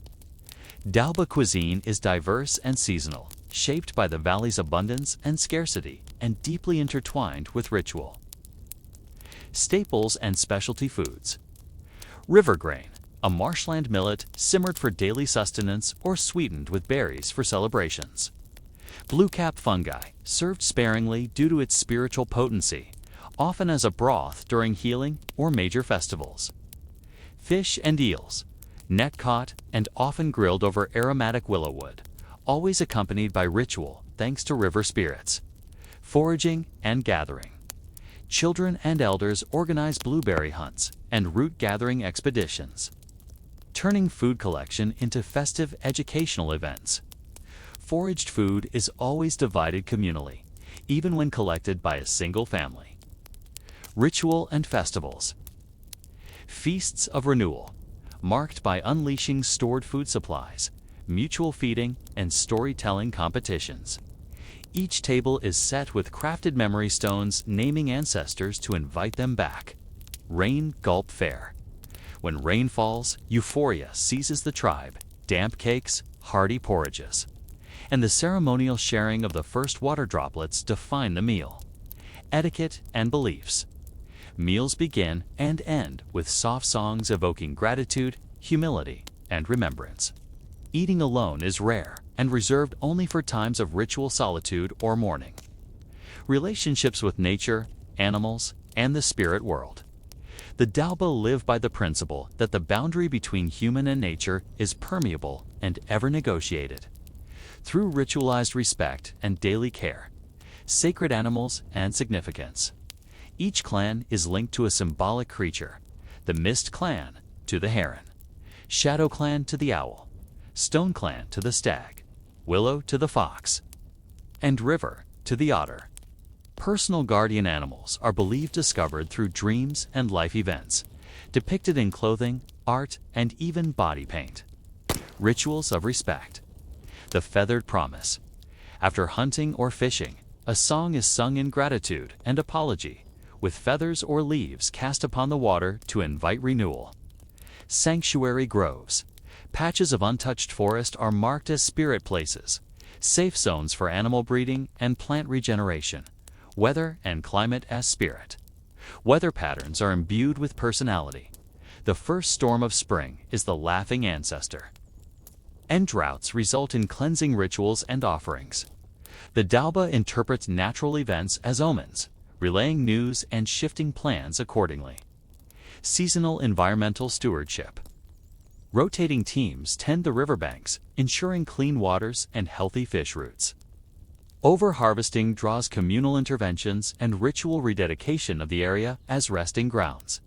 Daoba cuisine is diverse and seasonal, shaped by the valley's abundance and scarcity, and deeply intertwined with ritual. Staples and specialty foods. River grain, a marshland millet simmered for daily sustenance or sweetened with berries for celebrations. Blue cap fungi, served sparingly due to its spiritual potency, often as a broth during healing or major festivals. Fish and eels, net caught and often grilled over aromatic willow wood, always accompanied by ritual thanks to river spirits. Foraging and gathering. Children and elders organize blueberry hunts and root gathering expeditions, turning food collection into festive educational events. Foraged food is always divided communally, even when collected by a single family. Ritual and festivals. Feasts of renewal, marked by unleashing stored food supplies, mutual feeding, and storytelling competitions. Each table is set with crafted memory stones naming ancestors to invite them back. Rain Gulp Fair. When rain falls, euphoria seizes the tribe, damp cakes, hearty porridges. And the ceremonial sharing of the first water droplets define the meal. Etiquette and beliefs. Meals begin and end with soft songs evoking gratitude, humility, and remembrance. Eating alone is rare and reserved only for times of ritual solitude or mourning. Relationships with nature, animals, and the spirit world. The Daoba live by the principle that the boundary between human and nature is permeable and ever negotiated. Through ritualized respect and daily care, sacred animals and significance. Each clan is linked to a symbolic creature, the Mist Clan to the heron, Shadow Clan to the owl, Stone Clan to the stag, Willow to the fox, and River to the otter. Personal guardian animals are believed discovered through dreams and life events, depicted in clothing, art, and even body paint. Rituals of respect. The feathered promise. After hunting or fishing, a song is sung in gratitude and apology, with feathers or leaves cast upon the water to invite renewal. Sanctuary groves. Patches of untouched forest are marked as spirit places, safe zones for animal breeding and plant regeneration. Weather and climate as spirit. Weather patterns are imbued with personality. The first storm of spring is the laughing ancestor. And droughts result in cleansing rituals and offerings. The Daoba interprets natural events as omens, relaying news and shifting plans accordingly. Seasonal environmental stewardship. Rotating teams tend the riverbanks, ensuring clean waters and healthy fish routes. Overharvesting draws communal interventions and ritual rededication of the area as resting grounds.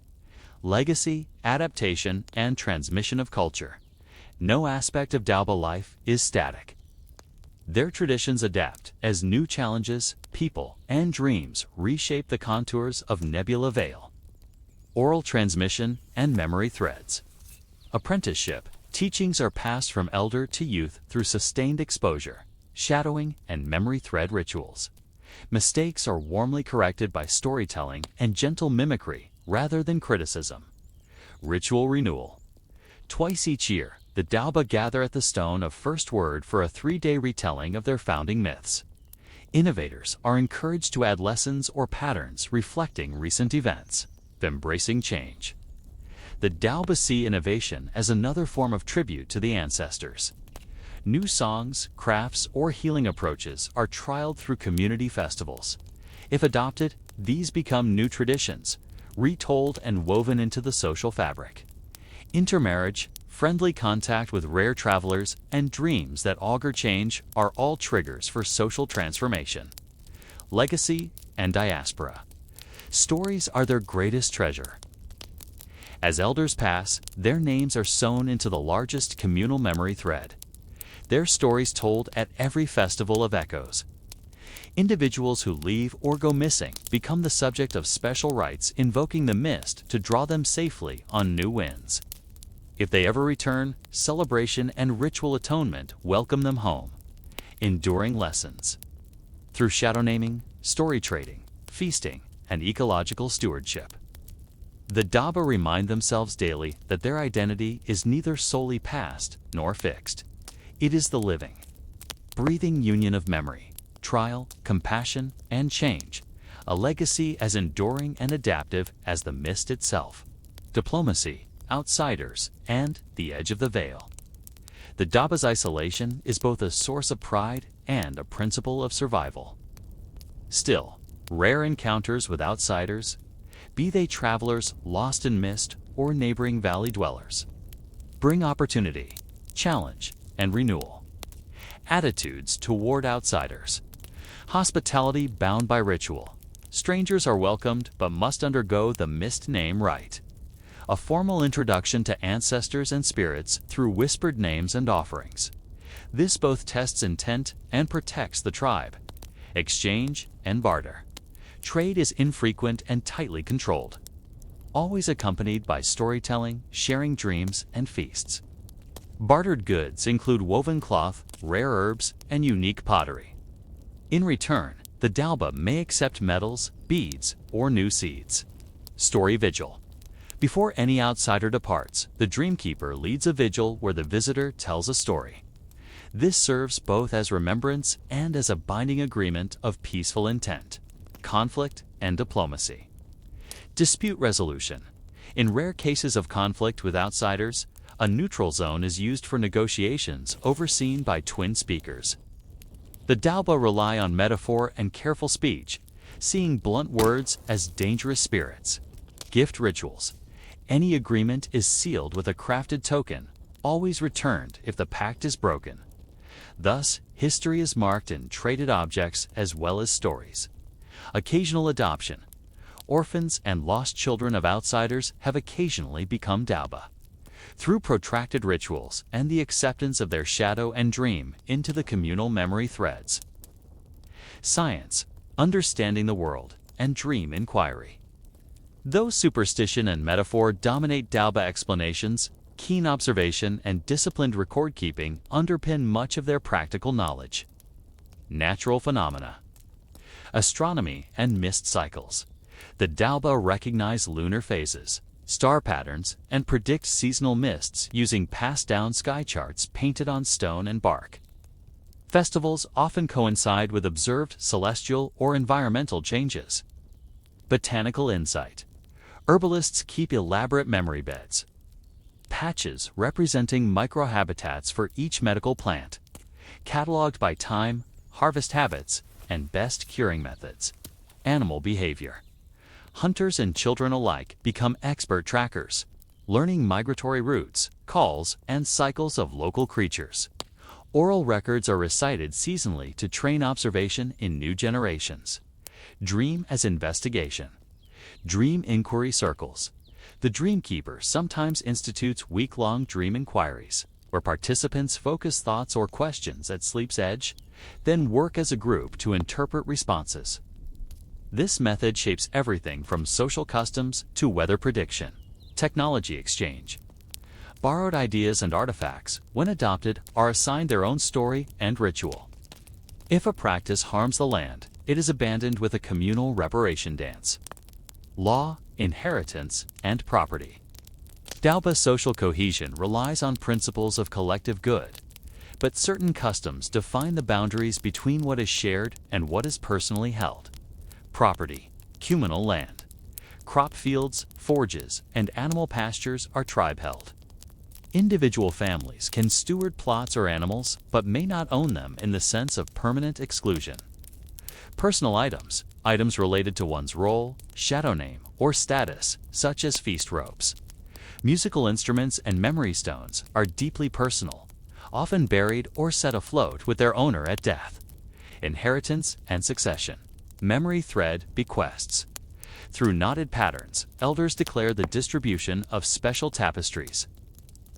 Legacy, adaptation, and transmission of culture. No aspect of Daoba life is static. Their traditions adapt as new challenges, people, and dreams reshape the contours of Nebula Vale. Oral transmission and memory threads. Apprenticeship. Teachings are passed from elder to youth through sustained exposure, shadowing, and memory thread rituals. Mistakes are warmly corrected by storytelling and gentle mimicry rather than criticism. Ritual renewal. Twice each year, the Daoba gather at the Stone of First Word for a 3-day retelling of their founding myths. Innovators are encouraged to add lessons or patterns reflecting recent events, embracing change. The Daoba see innovation as another form of tribute to the ancestors. New songs, crafts, or healing approaches are trialed through community festivals. If adopted, these become new traditions, retold and woven into the social fabric. Intermarriage, friendly contact with rare travelers, and dreams that augur change are all triggers for social transformation. Legacy and diaspora. Stories are their greatest treasure. As elders pass, their names are sewn into the largest communal memory thread. Their stories told at every festival of echoes. Individuals who leave or go missing become the subject of special rites invoking the mist to draw them safely on new winds. If they ever return, celebration and ritual atonement welcome them home. Enduring lessons. Through shadow naming, story trading, feasting, and ecological stewardship. The Daoba remind themselves daily that their identity is neither solely past nor fixed. It is the living, breathing union of memory, trial, compassion, and change, a legacy as enduring and adaptive as the mist itself. Diplomacy, outsiders, and the edge of the veil. The Daoba's isolation is both a source of pride and a principle of survival. Still, rare encounters with outsiders, be they travelers lost in mist or neighboring valley dwellers, bring opportunity, challenge, and renewal. Attitudes toward outsiders. Hospitality bound by ritual. Strangers are welcomed but must undergo the mist name rite. A formal introduction to ancestors and spirits through whispered names and offerings. This both tests intent and protects the tribe. Exchange and barter. Trade is infrequent and tightly controlled, always accompanied by storytelling, sharing dreams, and feasts. Bartered goods include woven cloth, rare herbs, and unique pottery. In return, the Daoba may accept medals, beads, or new seeds. Story Vigil. Before any outsider departs, the Dreamkeeper leads a vigil where the visitor tells a story. This serves both as remembrance and as a binding agreement of peaceful intent, conflict, and diplomacy. Dispute resolution. In rare cases of conflict with outsiders, a neutral zone is used for negotiations overseen by twin speakers. The Daoba rely on metaphor and careful speech, seeing blunt words as dangerous spirits. Gift rituals. Any agreement is sealed with a crafted token, always returned if the pact is broken. Thus, history is marked in traded objects as well as stories. Occasional adoption. Orphans and lost children of outsiders have occasionally become Daoba. Through protracted rituals and the acceptance of their shadow and dream into the communal memory threads. Science, understanding the world, and dream inquiry. Though superstition and metaphor dominate Daoba explanations, keen observation and disciplined record-keeping underpin much of their practical knowledge. Natural phenomena. Astronomy and mist cycles. The Daoba recognize lunar phases, star patterns, and predict seasonal mists using passed-down sky charts painted on stone and bark. Festivals often coincide with observed celestial or environmental changes. Botanical insight. Herbalists keep elaborate memory beds. Patches representing microhabitats for each medical plant, cataloged by time, harvest habits, and best curing methods. Animal behavior. Hunters and children alike become expert trackers, learning migratory routes, calls, and cycles of local creatures. Oral records are recited seasonally to train observation in new generations. Dream as investigation. Dream inquiry circles. The Dreamkeeper sometimes institutes week-long dream inquiries, where participants focus thoughts or questions at sleep's edge, then work as a group to interpret responses. This method shapes everything from social customs to weather prediction, technology exchange. Borrowed ideas and artifacts, when adopted, are assigned their own story and ritual. If a practice harms the land, it is abandoned with a communal reparation dance. Law, inheritance, and property. Daoba social cohesion relies on principles of collective good, but certain customs define the boundaries between what is shared and what is personally held. Property, communal land. Crop fields, forges, and animal pastures are tribe-held. Individual families can steward plots or animals, but may not own them in the sense of permanent exclusion. Personal items, items related to one's role, shadow name, or status, such as feast robes. Musical instruments and memory stones are deeply personal, often buried or set afloat with their owner at death. Inheritance and succession. Memory thread bequests. Through knotted patterns, elders declare the distribution of special tapestries.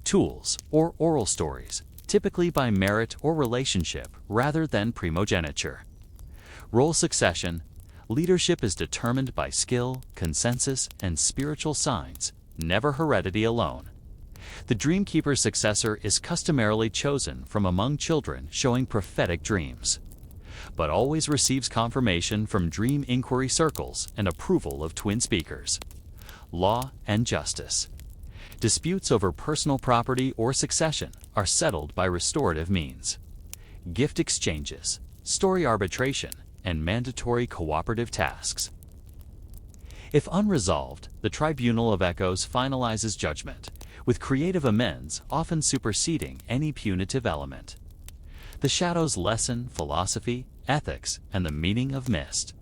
Tools, or oral stories, typically by merit or relationship rather than primogeniture. Role succession. Leadership is determined by skill, consensus, and spiritual signs, never heredity alone. The Dreamkeeper's successor is customarily chosen from among children showing prophetic dreams, but always receives confirmation from dream inquiry circles and approval of twin speakers. Law and justice. Disputes over personal property or succession are settled by restorative means. Gift exchanges, story arbitration, and mandatory cooperative tasks. If unresolved, the Tribunal of Echoes finalizes judgment, with creative amends often superseding any punitive element. The Shadow's lesson, philosophy, ethics, and the meaning of mist.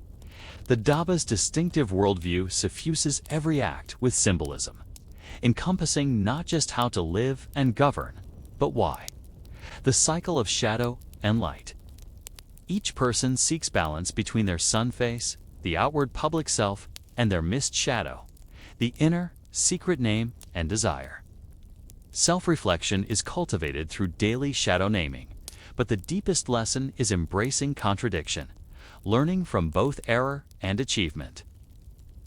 The Daoba's distinctive worldview suffuses every act with symbolism, encompassing not just how to live and govern, but why. The cycle of shadow and light. Each person seeks balance between their sun face, the outward public self, and their mist shadow, the inner, secret name and desire. Self-reflection is cultivated through daily shadow naming, but the deepest lesson is embracing contradiction, learning from both error and achievement.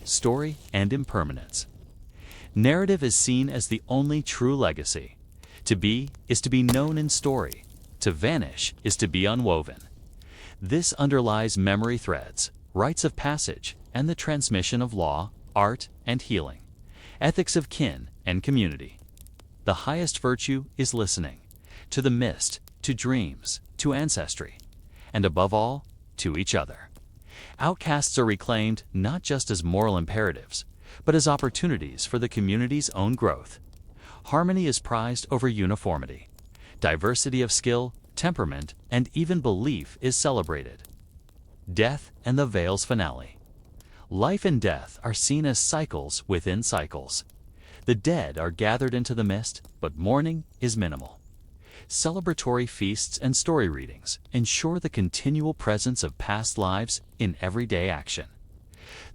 Story and impermanence. Narrative is seen as the only true legacy. To be is to be known in story. To vanish is to be unwoven. This underlies memory threads, rites of passage, and the transmission of law, art, and healing, ethics of kin and community. The highest virtue is listening, to the mist, to dreams, to ancestry, and above all, to each other. Outcasts are reclaimed not just as moral imperatives, but as opportunities for the community's own growth. Harmony is prized over uniformity. Diversity of skill, temperament, and even belief is celebrated. Death and the Vale's finale. Life and death are seen as cycles within cycles. The dead are gathered into the mist, but mourning is minimal. Celebratory feasts and story readings ensure the continual presence of past lives in everyday action.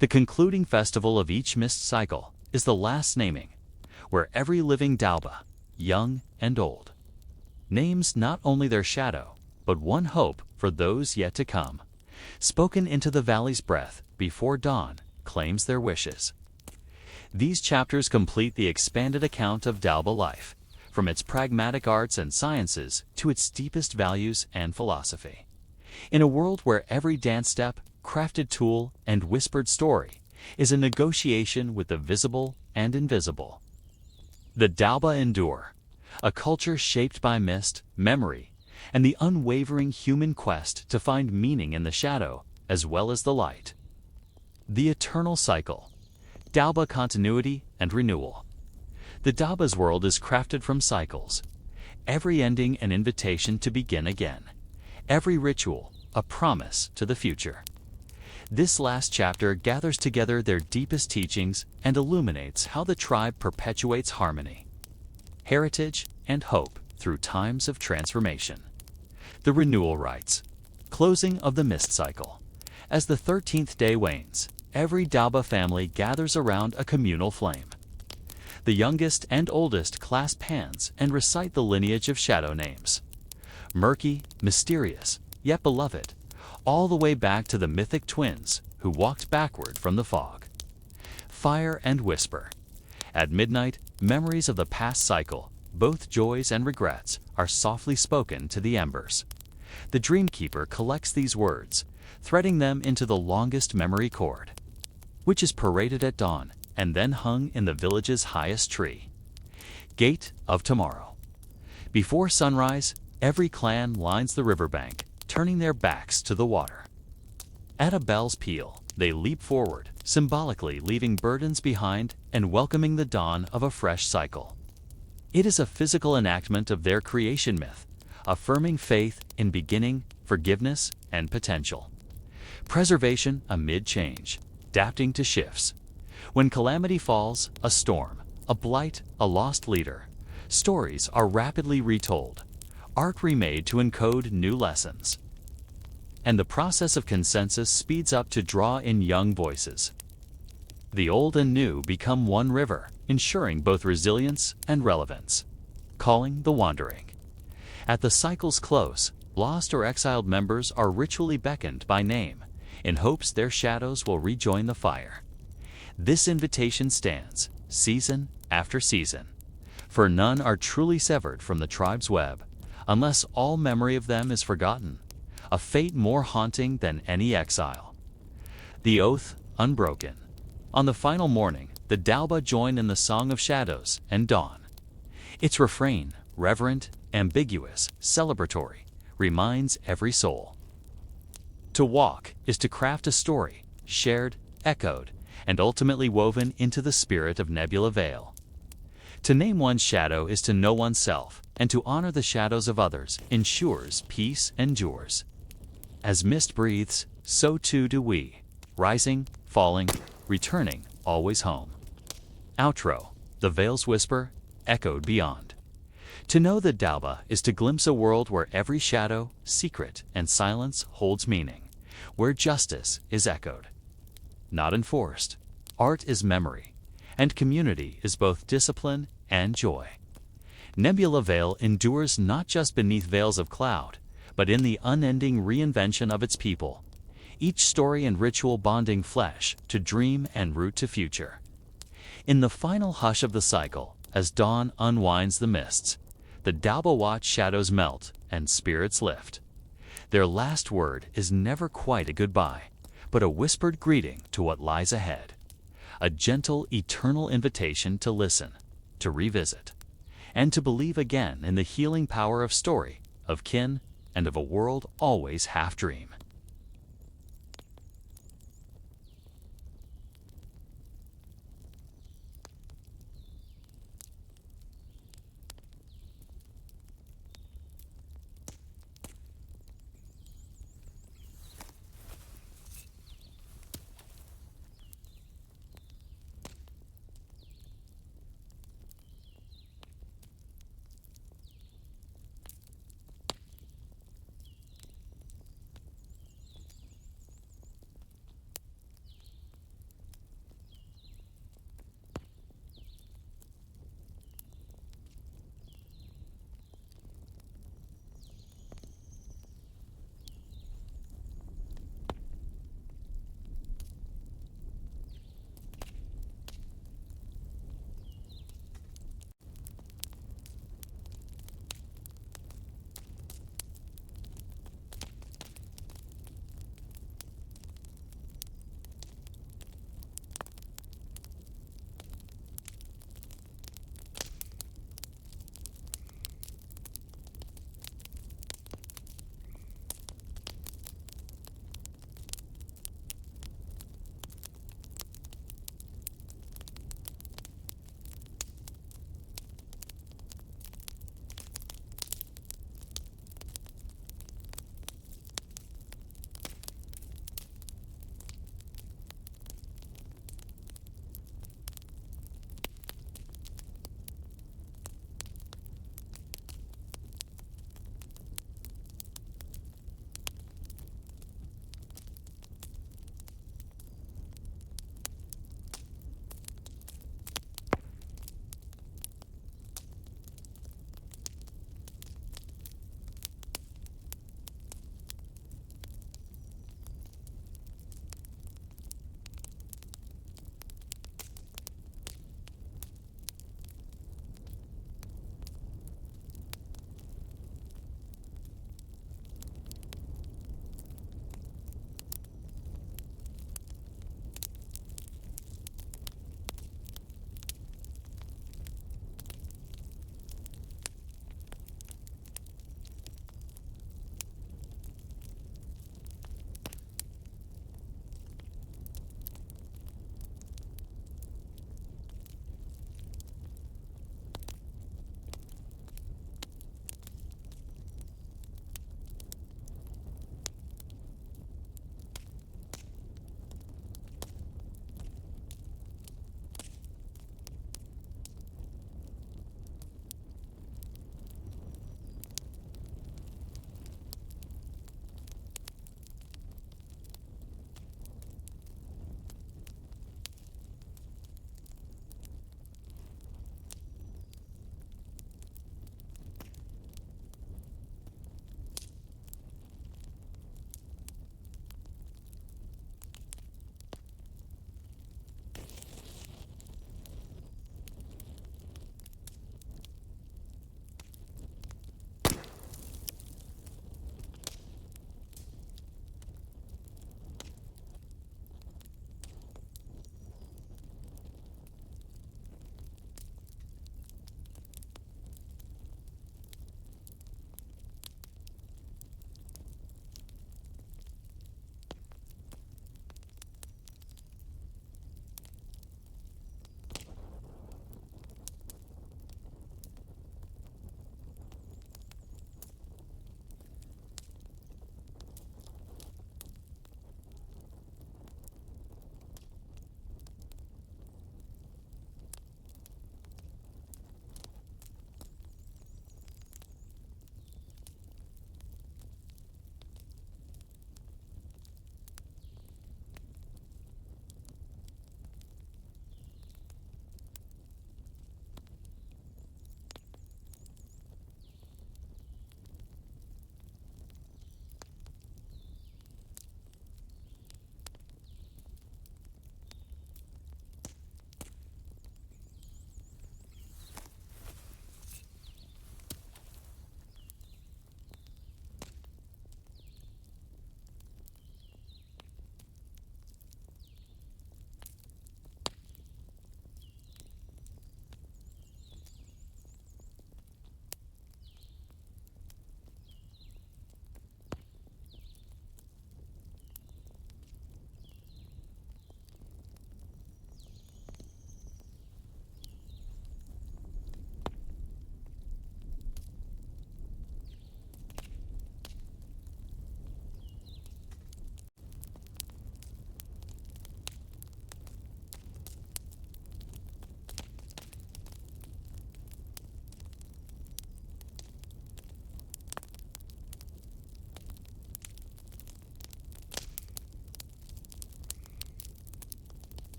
The concluding festival of each mist cycle is the last naming, where every living Daoba, young and old, names not only their shadow, but one hope for those yet to come. Spoken into the valley's breath before dawn claims their wishes. These chapters complete the expanded account of Daoba life, from its pragmatic arts and sciences to its deepest values and philosophy. In a world where every dance step, crafted tool, and whispered story is a negotiation with the visible and invisible. The Daoba endure, a culture shaped by mist, memory, and the unwavering human quest to find meaning in the shadow as well as the light. The eternal cycle, Daoba continuity and renewal. The Daoba's world is crafted from cycles, every ending an invitation to begin again, every ritual a promise to the future. This last chapter gathers together their deepest teachings and illuminates how the tribe perpetuates harmony, heritage, and hope through times of transformation. The renewal rites, closing of the mist cycle. As the 13th day wanes, every Daoba family gathers around a communal flame. The youngest and oldest clasp hands and recite the lineage of shadow names. Murky, mysterious, yet beloved, all the way back to the mythic twins who walked backward from the fog. Fire and whisper. At midnight, memories of the past cycle, both joys and regrets, are softly spoken to the embers. The Dreamkeeper collects these words, threading them into the longest memory cord, which is paraded at dawn and then hung in the village's highest tree. Gate of Tomorrow. Before sunrise, every clan lines the riverbank, turning their backs to the water. At a bell's peal, they leap forward, symbolically leaving burdens behind and welcoming the dawn of a fresh cycle. It is a physical enactment of their creation myth, affirming faith in beginning, forgiveness, and potential. Preservation amid change, adapting to shifts. When calamity falls, a storm, a blight, a lost leader, stories are rapidly retold, art remade to encode new lessons. And the process of consensus speeds up to draw in young voices. The old and new become one river, ensuring both resilience and relevance. Calling the wandering. At the cycle's close, lost or exiled members are ritually beckoned by name, in hopes their shadows will rejoin the fire. This invitation stands, season after season, for none are truly severed from the tribe's web, unless all memory of them is forgotten, a fate more haunting than any exile. The oath unbroken. On the final morning, the Daoba join in the Song of Shadows and Dawn. Its refrain, reverent, ambiguous, celebratory, reminds every soul. To walk is to craft a story, shared, echoed, and ultimately woven into the spirit of Nebula Vale. To name one's shadow is to know oneself, and to honor the shadows of others ensures peace endures. As mist breathes, so too do we, rising, falling, returning, always home. Outro, the Vale's whisper, echoed beyond. To know the Daoba is to glimpse a world where every shadow, secret, and silence holds meaning, where justice is echoed, not enforced. Art is memory, and community is both discipline and joy. Nebula Vale endures not just beneath veils of cloud, but in the unending reinvention of its people, each story and ritual bonding flesh to dream and root to future. In the final hush of the cycle, as dawn unwinds the mists, the Daoba watch shadows melt and spirits lift. Their last word is never quite a goodbye, but a whispered greeting to what lies ahead. A gentle, eternal invitation to listen, to revisit, and to believe again in the healing power of story, of kin, and of a world always half dream.